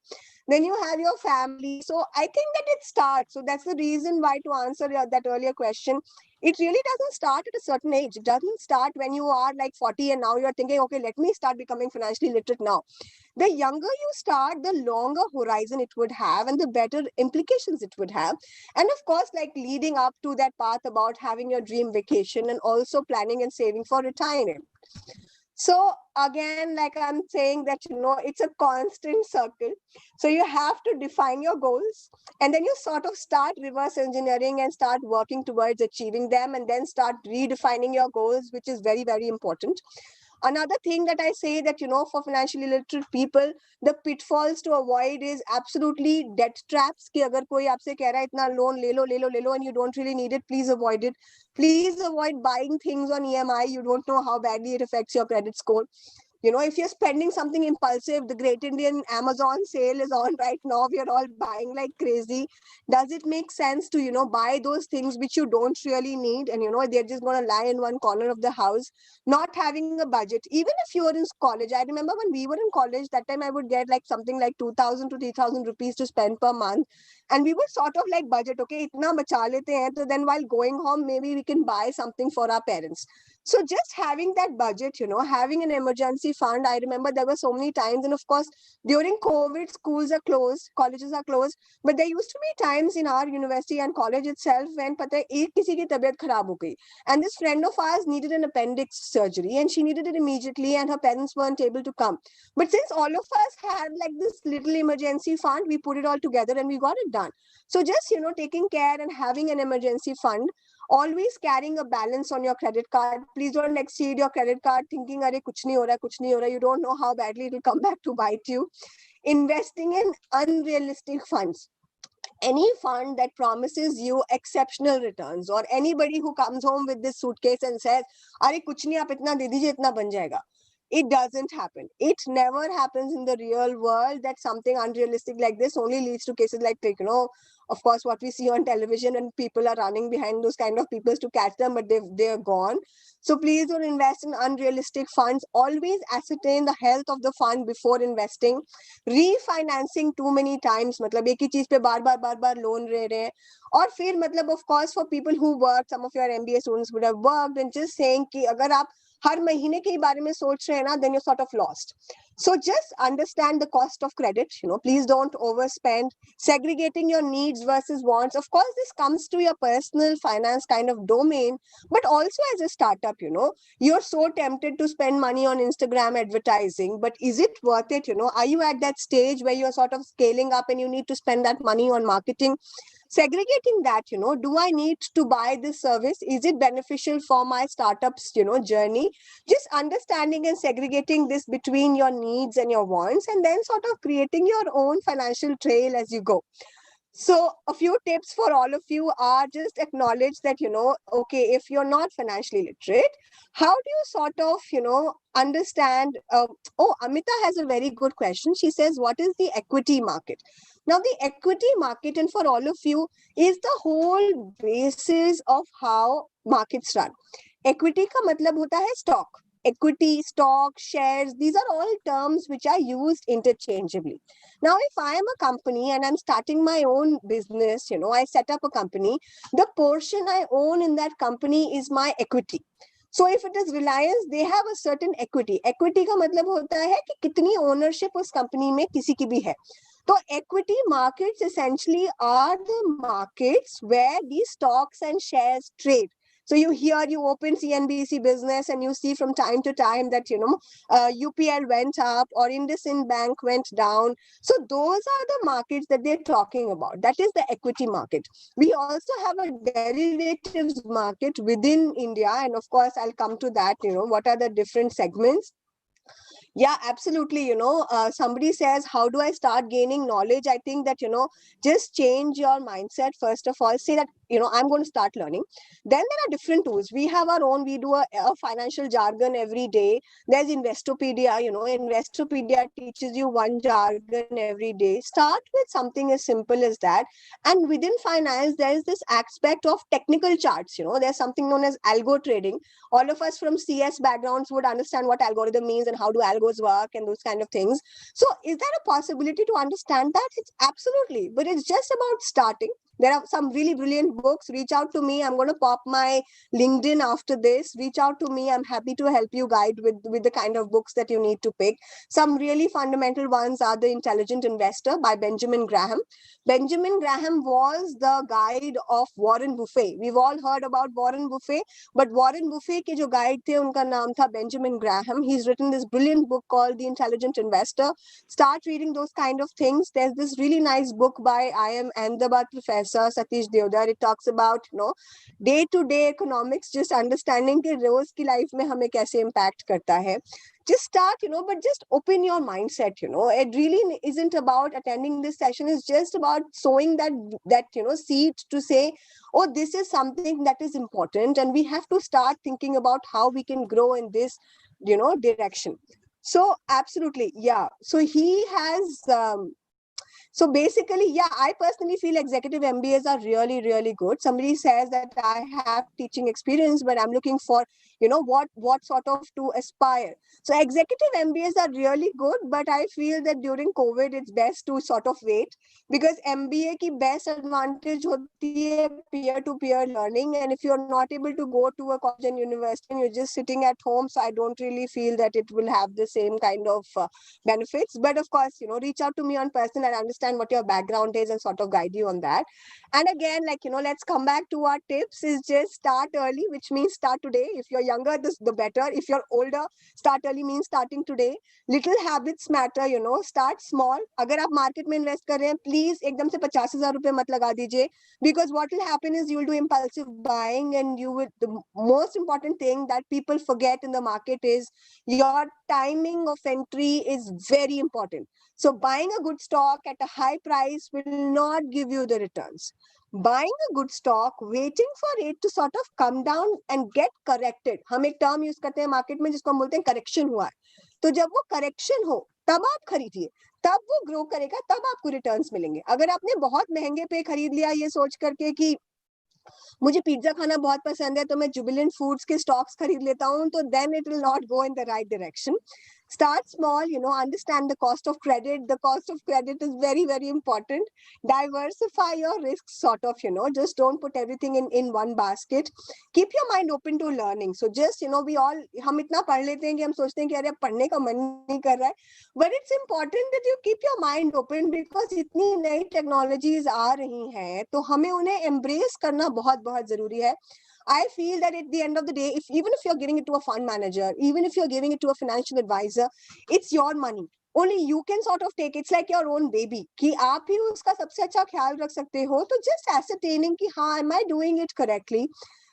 Then you have your family. So I think that it starts. So that's the reason why, to answer that earlier question, it really doesn't start at a certain age. It doesn't start when you are like 40 and now you're thinking, okay, let me start becoming financially literate now. The younger you start, the longer horizon it would have and the better implications it would have. And of course, like leading up to that path about having your dream vacation and also planning and saving for retirement. So again, like I'm saying that, it's a constant circle. So you have to define your goals and then you sort of start reverse engineering and start working towards achieving them and then start redefining your goals, which is very, very important. Another thing that I say that, for financially literate people, the pitfalls to avoid is absolutely debt traps. Ki agar koi aapse keh raha hai itna loan le lo, and you don't really need it, please avoid it. Please avoid buying things on EMI. You don't know how badly it affects your credit score. If you're spending something impulsive, the Great Indian Amazon sale is on right now. We are all buying like crazy. Does it make sense to, buy those things which you don't really need? And, they're just going to lie in one corner of the house, not having a budget. Even if you were in college, I remember when we were in college, that time I would get like something like 2,000 to 3,000 rupees to spend per month. And we would sort of like budget, okay, itna bacha lete hain, so then while going home, maybe we can buy something for our parents. So just having that budget, having an emergency fund. I remember there were so many times, and of course, during COVID, schools are closed, colleges are closed. But there used to be times in our university and college itself when pata hai, ek kisi ki tabiyat kharab ho gayi. And this friend of ours needed an appendix surgery and she needed it immediately and her parents weren't able to come. But since all of us had like this little emergency fund, we put it all together and we got it done. So just, taking care and having an emergency fund, always carrying a balance on your credit card. Please don't exceed your credit card thinking, "Arey, kuch nahi ho raha, kuch nahi ho raha." You don't know how badly it will come back to bite you. Investing in unrealistic funds. Any fund that promises you exceptional returns, or anybody who comes home with this suitcase and says, "Arey, kuch nahi, aap itna de dijiye, itna ban jayega." It doesn't happen. It never happens in the real world. That something unrealistic like this only leads to cases like, of course, what we see on television, and people are running behind those kind of people to catch them, but they're gone. So please don't invest in unrealistic funds. Always ascertain the health of the fund before investing. Refinancing too many times, मतलब एक ही चीज पे बार बार loan ले रहे हैं. और फिर मतलब of course for people who work, some of your MBA students would have worked, and just saying कि अगर आप हर महीने के बारे में सोच रहे हैं ना, then you're sort of lost. So just understand the cost of credit. Please don't overspend. Segregating your needs versus wants. Of course, this comes to your personal finance kind of domain, but also as a startup, you're so tempted to spend money on Instagram advertising, but is it worth it? Are you at that stage where you're sort of scaling up and you need to spend that money on marketing? Segregating that, do I need to buy this service? Is it beneficial for my startup's, journey? Just understanding and segregating this between your needs and your wants, and then sort of creating your own financial trail as you go. So a few tips for all of you are just acknowledge that, okay, if you're not financially literate, how do you sort of, understand? Amita has a very good question. She says, what is the equity market? Now, the equity market, and for all of you, is the whole basis of how markets run. Equity ka matlab hota hai stock. Equity, stock, shares, these are all terms which are used interchangeably. Now, if I am a company and I'm starting my own business, I set up a company, the portion I own in that company is my equity. So if it is Reliance, they have a certain equity. Equity ka matlab hota hai ki kitni ownership us company mein kisi ki bhi hai. So equity markets essentially are the markets where these stocks and shares trade. So you open CNBC Business and you see from time to time that, UPL went up or IndusInd Bank went down. So those are the markets that they're talking about. That is the equity market. We also have a derivatives market within India. And of course, I'll come to that, what are the different segments. Yeah, absolutely. Somebody says, how do I start gaining knowledge? I think that, just change your mindset. First of all, say that, I'm going to start learning. Then there are different tools. We have our own, we do a financial jargon every day. There's Investopedia, Investopedia teaches you one jargon every day. Start with something as simple as that. And within finance, there is this aspect of technical charts. There's something known as algo trading. All of us from CS backgrounds would understand what algorithm means and how do algos work and those kind of things. So is there a possibility to understand that? It's absolutely, but it's just about starting. There are some really brilliant books. Reach out to me. I'm going to pop my LinkedIn after this. Reach out to me. I'm happy to help you guide with the kind of books that you need to pick. Some really fundamental ones are The Intelligent Investor by Benjamin Graham. Benjamin Graham was the guide of Warren Buffett. We've all heard about Warren Buffett, but Warren Buffett के जो guide थे उनका नाम था Benjamin Graham. He's written this brilliant book called The Intelligent Investor. Start reading those kind of things. There's this really nice book by IIM Ahmedabad professor Satish Deodhar. It talks about day-to-day economics, just understanding कि रोज की life में हमें कैसे impact करता है. Just start, but just open your mindset. It really isn't about attending this session. It's just about sowing that seed to say, oh, this is something that is important, and we have to start thinking about how we can grow in this, direction. So absolutely, yeah. So he has. So basically, yeah, I personally feel executive MBAs are really, really good. Somebody says that I have teaching experience, but I'm looking for, what sort of to aspire. So executive MBAs are really good, but I feel that during COVID, it's best to sort of wait, because MBA की best advantage होती है peer-to-peer learning. And if you're not able to go to a college and university and you're just sitting at home, so I don't really feel that it will have the same kind of benefits. But of course, reach out to me on personal and understand what your background is and sort of guide you on that. And again, let's come back to our tips is just start early, which means start today. If you're younger, the better. If you're older, start early means starting today. Little habits matter, start small. अगर आप market में invest कर रहे हैं, please एकदम से 50,000 रुपए मत लगा दीजिए, because what will happen is you will do impulsive buying, and the most important thing that people forget in the market is your timing of entry is very important. So buying a good stock at a high price will not give you the returns. Buying a good stock, waiting for it to sort of come down and get corrected. हम एक term use करते हैं market में जिसको हम बोलते हैं correction हुआ है. तो जब वो correction हो, तब आप खरीदिए, तब वो grow करेगा, तब आपको returns मिलेंगे. अगर आपने बहुत महंगे पे खरीद लिया ये सोच करके कि मुझे पिज्जा खाना बहुत पसंद है तो मैं जुबिलेंट फूड्स के स्टॉक्स खरीद लेता हूं, तो then it will not go in the right direction. Start small, understand the cost of credit. The cost of credit is very, very important. Diversify your risks, sort of, just don't put everything in one basket. Keep your mind open to learning. So just, we all, हम इतना पढ़ लेते हैं कि हम सोचते हैं कि अरे पढ़ने का मन नहीं कर रहा है. But it's important that you keep your mind open, because इतनी नई टेक्नोलॉजीज आ रही हैं, तो हमें उन्हें embrace करना बहुत बहुत जरूरी है. I feel that at the end of the day, even if you're giving it to a fund manager, even if you're giving it to a financial advisor, it's your money. Only you can sort of take. It's like your own baby. कि आप ही उसका सबसे अच्छा ख्याल रख सकते हो. तो just ascertaining कि हाँ, am I doing it correctly?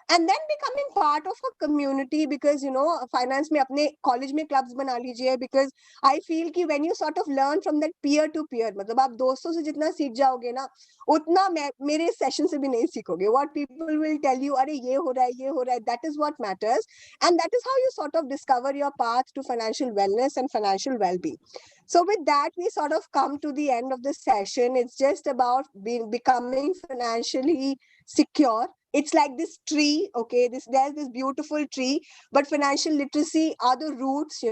And then becoming part of a community, because finance में अपने college में clubs बना लीजिए, because I feel कि when you sort of learn from that peer to peer, मतलब आप दोस्तों से जितना सीख जाओगे ना, उतना मेरे सेशन से भी नहीं सीखोगे. What people will tell you, अरे ये हो रहा है, that is what matters, and that is how you sort of discover your path to financial wellness and financial well-being. So with that, we sort of come to the end of the session. It's just about becoming financially secure. It's like this tree, okay? There's this beautiful tree, but financial literacy are the roots,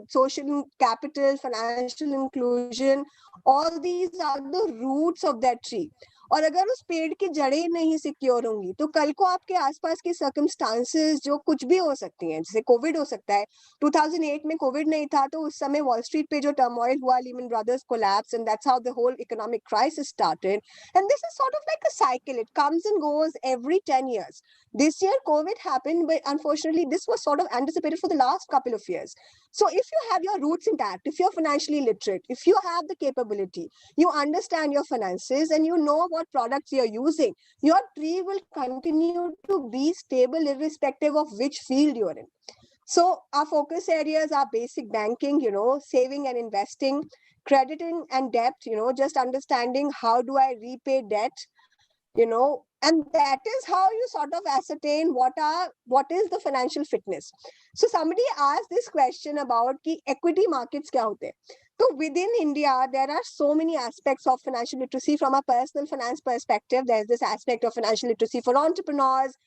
social capital, financial inclusion, all these are the roots of that tree. और अगर उस पेड़ की जड़ें नहीं secure होंगी तो कल को आपके आसपास की सर्कमस्टांसेस जो कुछ भी हो सकती हैं, जैसे कोविड हो सकता है। 2008 में कोविड नहीं था तो उस समय वॉल स्ट्रीट पे जो टर्मोइल हुआ, Lehman Brothers collapse, and that's how the whole economic crisis started, and this is sort of like a cycle, it comes and goes every 10 years. This year COVID happened, but unfortunately this was sort of anticipated for the last couple of years. So if you have your roots intact, if you're financially literate, if you have the capability, you understand your finances and you know what products you're using, your tree will continue to be stable irrespective of which field you're in. So our focus areas are basic banking, saving and investing, crediting and debt, just understanding how do I repay debt, and that is how you sort of ascertain what is the financial fitness. So somebody asked this question about ki equity markets kya hote hain. So within India, there are so many aspects of financial literacy. From a personal finance perspective, there's this aspect of financial literacy for entrepreneurs.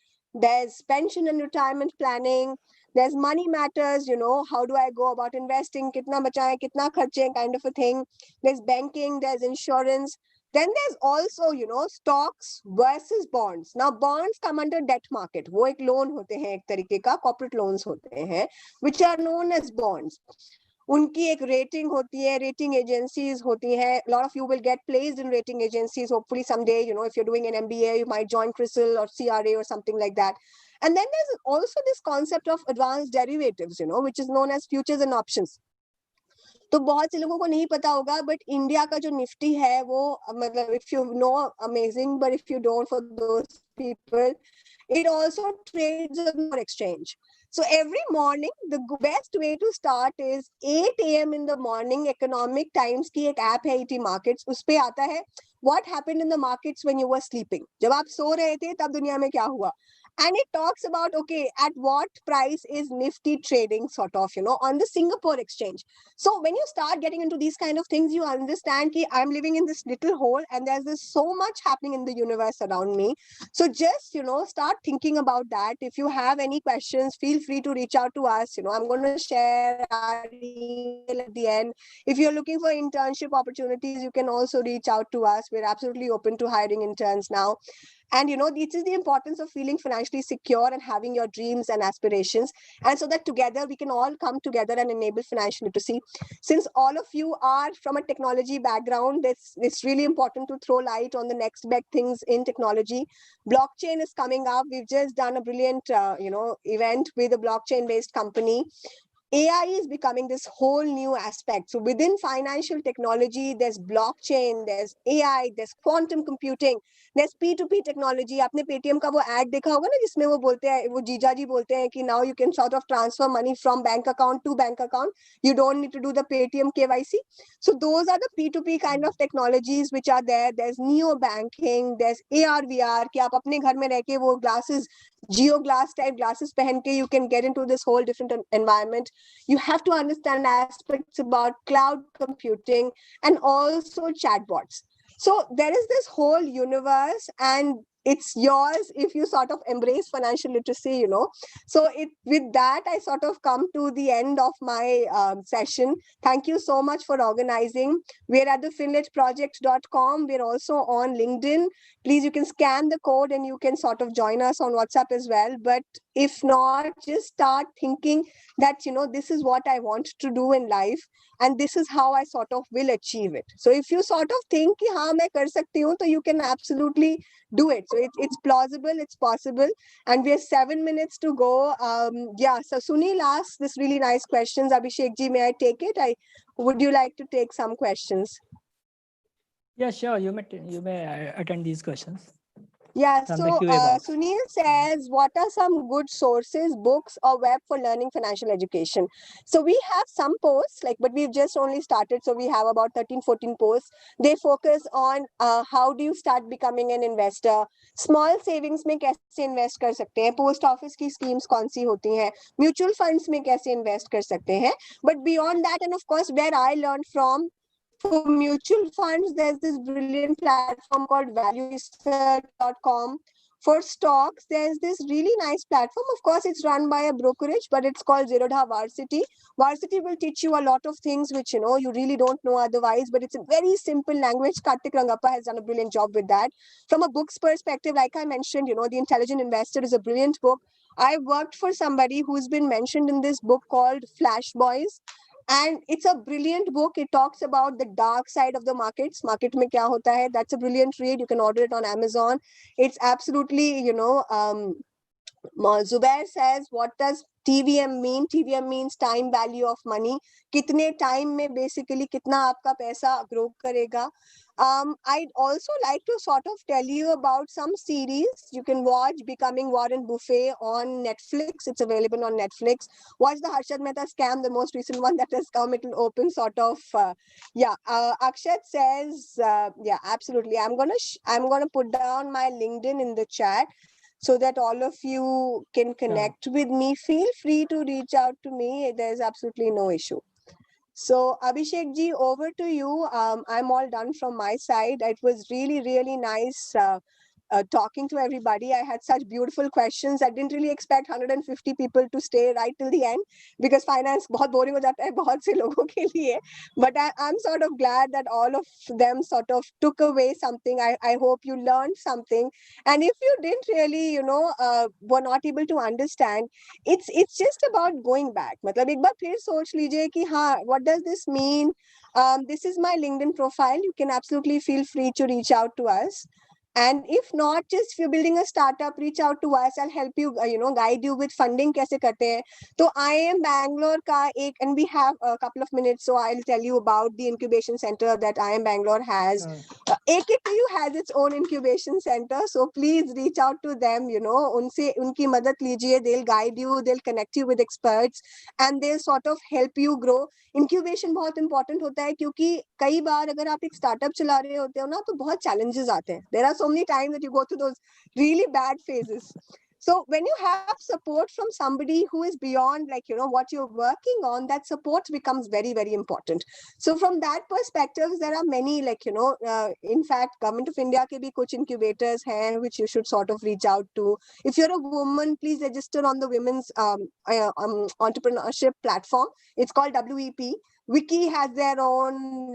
There's pension and retirement planning. There's money matters, how do I go about investing, kitna bachaye, kitna kharche, kind of a thing. There's banking, there's insurance. Then there's also, stocks versus bonds. Now, bonds come under debt market. वो एक loan होते हैं, एक तरीके का corporate loans होते हैं, which are known as bonds. उनकी एक rating होती है, rating agencies होती हैं. A lot of you will get placed in rating agencies. Hopefully someday, if you're doing an MBA, you might join CRISIL or CRA or something like that. And then there's also this concept of advanced derivatives, which is known as futures and options. तो बहुत से लोगों को नहीं पता होगा, but India का जो निफ्टी है वो मतलब if you know amazing, but if you don't, for those people, it also trades on your exchange. So every morning the best way to start is 8 a.m. in the morning. Economic Times की एक app है ET Markets, उस पे आता है what happened in the markets when you were sleeping. जब आप सो रहे थे तब दुनिया में क्या हुआ. And it talks about, okay, at what price is Nifty trading, sort of, on the Singapore exchange. So when you start getting into these kind of things, you understand that I'm living in this little hole and there's so much happening in the universe around me. So just, start thinking about that. If you have any questions, feel free to reach out to us. I'm going to share our email at the end. If you're looking for internship opportunities, you can also reach out to us. We're absolutely open to hiring interns now. And this is the importance of feeling financially secure and having your dreams and aspirations, and so that together we can all come together and enable financial literacy. Since all of you are from a technology background, it's really important to throw light on the next big things in technology. Blockchain is coming up. We've just done a brilliant event with a blockchain based company. AI is becoming this whole new aspect. So within financial technology, there's blockchain, there's AI, there's quantum computing, there's P2P technology. आपने Paytm का वो ad देखा होगा ना, जिसमें वो बोलते हैं, वो जीजा जी बोलते हैं कि now you can sort of transfer money from bank account to bank account. You don't need to do the Paytm KYC. So those are the P2P kind of technologies which are there. There's neo banking, there's AR VR कि आप अपने घर में रह के वो glasses, Geo glass type glasses पहन के you can get into this whole different environment. You have to understand aspects about cloud computing and also chatbots. So there is this whole universe, and it's yours if you sort of embrace financial literacy, So with that, I sort of come to the end of my session. Thank you so much for organizing. We're at the finlitproject.com. We're also on LinkedIn. Please, you can scan the code and you can sort of join us on WhatsApp as well. But if not, just start thinking that, this is what I want to do in life, and this is how I sort of will achieve it. So if you sort of think कि हाँ मैं कर सकती हूँ, तो you can absolutely do it. So it's plausible, it's possible, and we have 7 minutes to go. So Sunil asked this really nice questions. Abhishek ji, may I take it? Would you like to take some questions? Yeah, sure. You may attend these questions. Yeah, so Sunil says, what are some good sources, books or web for learning financial education? So we have some posts, but we've just only started. So we have about 13, 14 posts. They focus on how do you start becoming an investor, small savings में कैसे invest कर सकते हैं, post office की schemes कौन सी होती हैं, mutual funds में कैसे invest कर सकते हैं. But beyond that, and of course, where I learned from, for mutual funds, there's this brilliant platform called valueresearch.com. For stocks, there's this really nice platform. Of course, it's run by a brokerage, but it's called Zerodha Varsity. Varsity will teach you a lot of things which you really don't know otherwise, but it's a very simple language. Kartik Rangappa has done a brilliant job with that. From a book's perspective, like I mentioned, The Intelligent Investor is a brilliant book. I worked for somebody who's been mentioned in this book called Flash Boys. And it's a brilliant book. It talks about the dark side of the markets. Market mein kya hota hai? That's a brilliant read. You can order it on Amazon. It's absolutely, Zubair says, what does TVM mean? TVM means time value of money. Kitne time mein basically kitna aapka paisa grow karega. I'd also like to sort of tell you about some series. You can watch Becoming Warren Buffett on Netflix. It's available on Netflix. Watch the Harshad Mehta Scam, the most recent one that has come. It will open sort of. Akshat says, yeah, absolutely. I'm gonna put down my LinkedIn in the chat so that all of you can connect with me. Feel free to reach out to me. There's absolutely no issue. So Abhishek ji, over to you. I'm all done from my side. It was really, really nice talking to everybody. I had such beautiful questions. I didn't really expect 150 people to stay right till the end because finance बहुत boring हो जाता है बहुत से लोगों के लिए. But I'm sort of glad that all of them sort of took away something. I hope you learned something. And if you didn't really, were not able to understand, it's just about going back. मतलब एक बार फिर सोच लीजिए कि हाँ, what does this mean? This is my LinkedIn profile. You can absolutely feel free to reach out to us. And if not, just if you're building a startup, reach out to us. I'll help you, guide you with funding kaise karte hain. So IIM Bangalore and we have a couple of minutes, so I'll tell you about the incubation center that IIM Bangalore has. AKtU has its own incubation center, so please reach out to them. Unki madad lijiye. They'll guide you, they'll connect you with experts, and they'll sort of help you grow. Incubation बहुत important होता है क्योंकि कई बार अगर आप एक startup चला रहे होते हो ना तो बहुत चैलेंजेस आते हैं. There are so many times that you go through those really bad phases. So when you have support from somebody who is beyond what you're working on, that support becomes very, very important. So from that perspective, there are many in fact government of India ke bhi kuch incubators hain which you should sort of reach out to. If you're a woman, please register on the women's entrepreneurship platform. It's called WEP. Wiki has their own,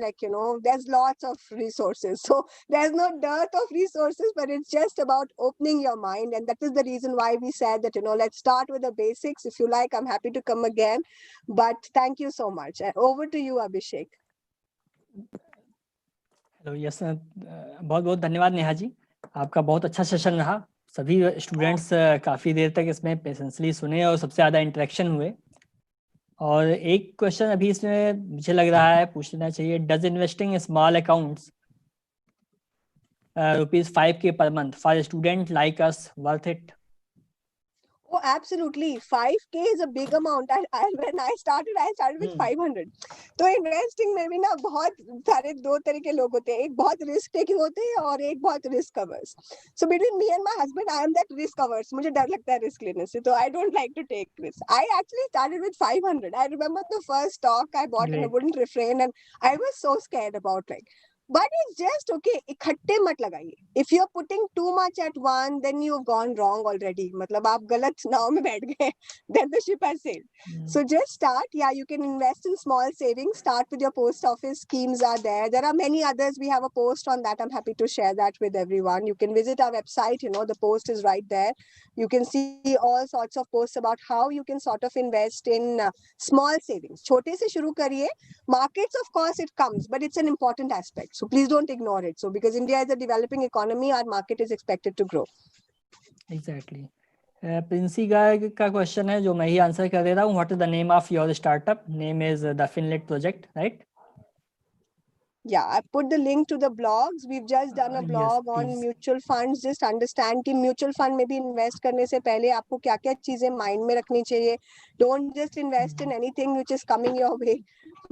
there's lots of resources. So there's no dearth of resources, but it's just about opening your mind. And that is the reason why we said that, let's start with the basics. If you like, I'm happy to come again. But thank you so much. Over to you, Abhishek. Hello yes बहुत बहुत धन्यवाद नेहा जी. आपका बहुत अच्छा session रहा. सभी students काफ़ी देर तक इसमें पेशेंसली सुने और सबसे ज़्यादा इंटरेक्शन हुए. और एक क्वेश्चन अभी इसमें मुझे लग रहा है पूछना चाहिए. Does investing small accounts ₹5K per month for a student like us worth it? Oh, absolutely. 5K is a big amount. When I started with 500. तो इन्वेस्टिंग में भी ना बहुत सारे दो तरह के लोग होते हैं. एक बहुत रिस्क टेकिंग होते हैं और एक बहुत risk averse. So between me and my husband, I am that risk averse. मुझे डर लगता है रिस्क लेने से. तो I don't like to take risk. I actually started with 500. I remember the first stock I bought and I wouldn't refrain, and I was so scared about but it's just okay. इकट्ठे मत लगाइए. If you're putting too much at one, then you've gone wrong already. मतलब आप गलत नाव में बैठ गए. Then the ship has sailed. So just start. Yeah, you can invest in small savings. Start with your post office schemes are there. There are many others. We have a post on that. I'm happy to share that with everyone. You can visit our website. The post is right there. You can see all sorts of posts about how you can sort of invest in small savings. छोटे से शुरू करिए. Markets, of course, it comes, but it's an important aspect. So please don't ignore it. So because India is a developing economy, our market is expected to grow. Exactly. Princy का question है जो मैं ही answer कर दे रहा हूँ. What is the name of your startup? Name is the Finlit project, right? Yeah, I put the link to the blogs. We've just done a blog on mutual funds. Just understand कि mutual fund में भी invest करने से पहले आपको क्या-क्या चीजें mind में रखनी चाहिए. Don't just invest in anything which is coming your way.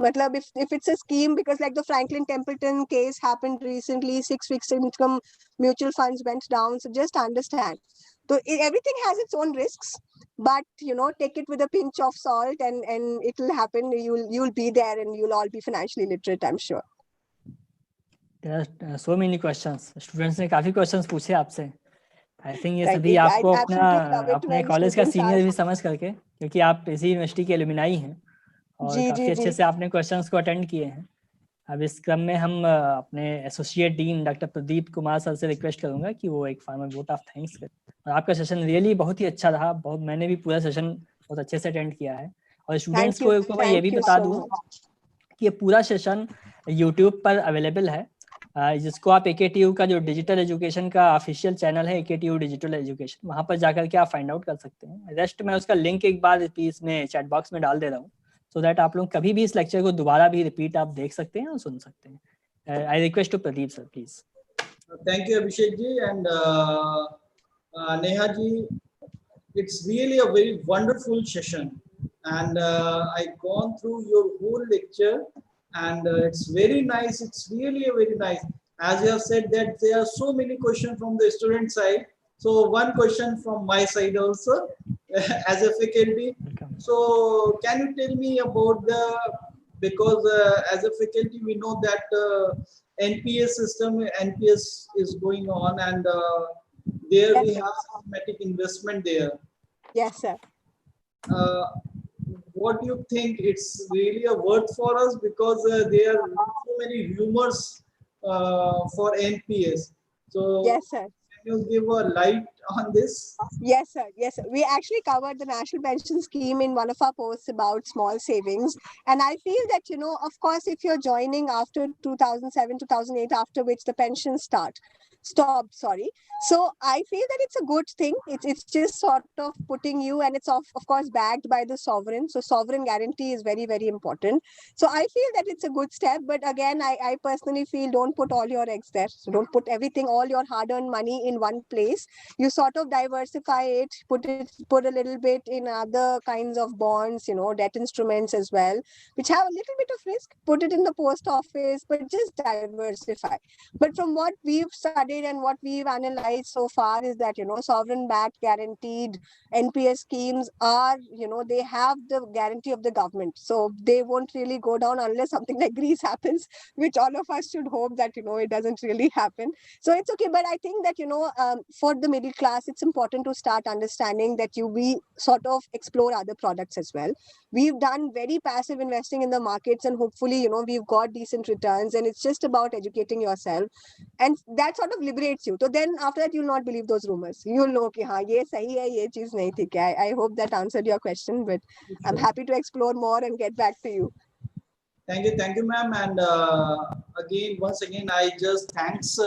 मतलब if it's a scheme, because like the Franklin Templeton case happened recently, 6 fixed income mutual funds went down. So just understand. So everything has its own risks, but take it with a pinch of salt, and it will happen. You'll be there, and you'll all be financially literate, I'm sure. There are so many questions. Students ने काफी questions पूछे आपसे. I think ये Right. सभी I आपको अपना absolutely love it अपने when college का students सीनियर भी ask. समझ करके, क्योंकि आप इसी यूनिवर्सिटी के एलुमनाई हैं और जी काफ़ी जी अच्छे जी. से आपने क्वेश्चंस को अटेंड किए हैं। अब इस क्रम में हम अपने associate dean doctor Pradeep Kumar sir से रिक्वेस्ट करूंगा कि वो एक फार्मल वोट ऑफ थैंक्स करें। और आपका सेशन रियली बहुत ही अच्छा रहा, बहुत, मैंने भी पूरा सेशन बहुत अच्छे से अटेंड किया है। और स्टूडेंट्स को मैं ये भी Thank you बता so दूं much. कि ये पूरा सेशन यूट्यूब पर अवेलेबल है, जिसको आप AKtU का जो डिजिटल एजुकेशन का ऑफिशियल चैनल है AKtU डिजिटल एजुकेशन, वहाँ पर जाकर के आप फाइंड आउट कर सकते हैं। रेस्ट मैं उसका लिंक एक बार इसमें चैट बॉक्स में डाल दे रहा हूँ, सो दैट आप लोग कभी भी इस लेक्चर को दोबारा भी रिपीट आप देख सकते हैं और सुन सकते हैं। I request to Pradeep sir please. Thank you, Abhishek ji and Neha ji. It's really a very wonderful session, and I gone through your whole lecture, and it's very nice. It's really a very nice. As you have said that there are so many questions from the student side. So one question from my side also, as a faculty. So can you tell me about the, because as a faculty we know that NPS system, NPS is going on, and there Yes, we sir. have systematic investment there. Yes, sir. What do you think? It's really a worth for us, because there are so many rumors for NPS. So Yes, sir. can you give a light on this? Yes, sir. Yes, sir. We actually covered the National Pension Scheme in one of our posts about small savings. And I feel that, of course, if you're joining after 2007, 2008, after which the pensions stopped, sorry. So I feel that it's a good thing. It's just sort of putting you, and it's of course backed by the sovereign. So sovereign guarantee is very, very important. So I feel that it's a good step. But again, I personally feel don't put all your eggs there. So don't put everything, all your hard-earned money in one place. You sort of diversify it, put a little bit in other kinds of bonds, debt instruments as well, which have a little bit of risk. Put it in the post office, but just diversify. But from what we've studied and what we've analyzed so far is that, sovereign backed guaranteed NPS schemes are, they have the guarantee of the government. So they won't really go down unless something like Greece happens, which all of us should hope that, it doesn't really happen. So it's okay. But I think that, for the middle class, it's important to start understanding that we sort of explore other products as well. We've done very passive investing in the markets, and hopefully, we've got decent returns, and it's just about educating yourself. And that sort of liberates you. So then after that, you'll not believe those rumors. You'll know कि हाँ ये सही है, ये चीज नहीं थी क्या. I hope that answered your question, but I'm happy to explore more and get back to you. Thank you, ma'am. And once again, I just thanks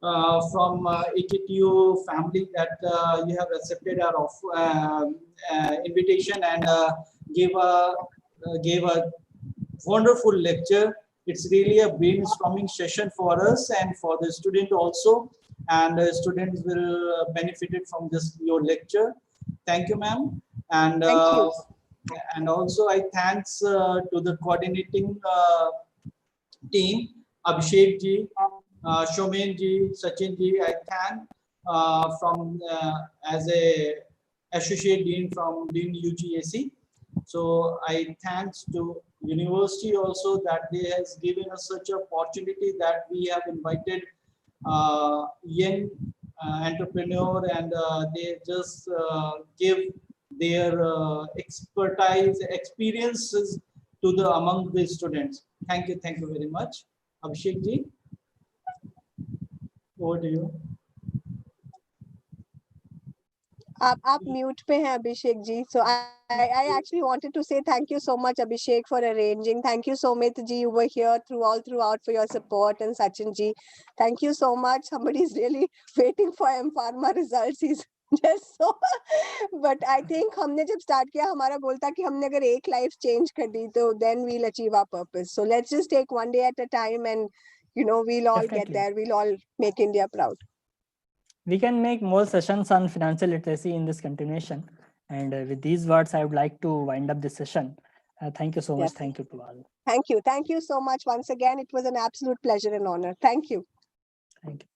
from AKtU family that you have accepted our invitation and gave a wonderful lecture. It's really a brainstorming session for us and for the student also, and students will benefited from this your lecture. Thank you, ma'am. And Thank you. and also I thanks to the coordinating team, Abhishek ji, Shomen ji, Sachin ji. I thank from as a associate dean from Dean UGAC. So I thanks to university also that they has given us such an opportunity that we have invited young entrepreneur, and they just give their expertise, experiences to the among the students. Thank you very much. Abhishek ji, over to you. आप mute पे हैं Abhishek ji. So I actually wanted to say thank you so much, Abhishek, for arranging. Thank you, Somit ji, you were here throughout for your support, and Sachin ji, thank you so much. Somebody's really waiting for M-Pharma results. He's just so. But I think हमने जब start किया, हमारा गोल था कि हमने अगर एक life change कर दी, तो then we'll achieve our purpose. So let's just take one day at a time, and we'll all get there. We'll all make India proud. We can make more sessions on financial literacy in this continuation. And with these words, I would like to wind up this session. Thank you so much. Thank you to all. Thank you. Thank you so much once again. It was an absolute pleasure and honor. Thank you. Thank you.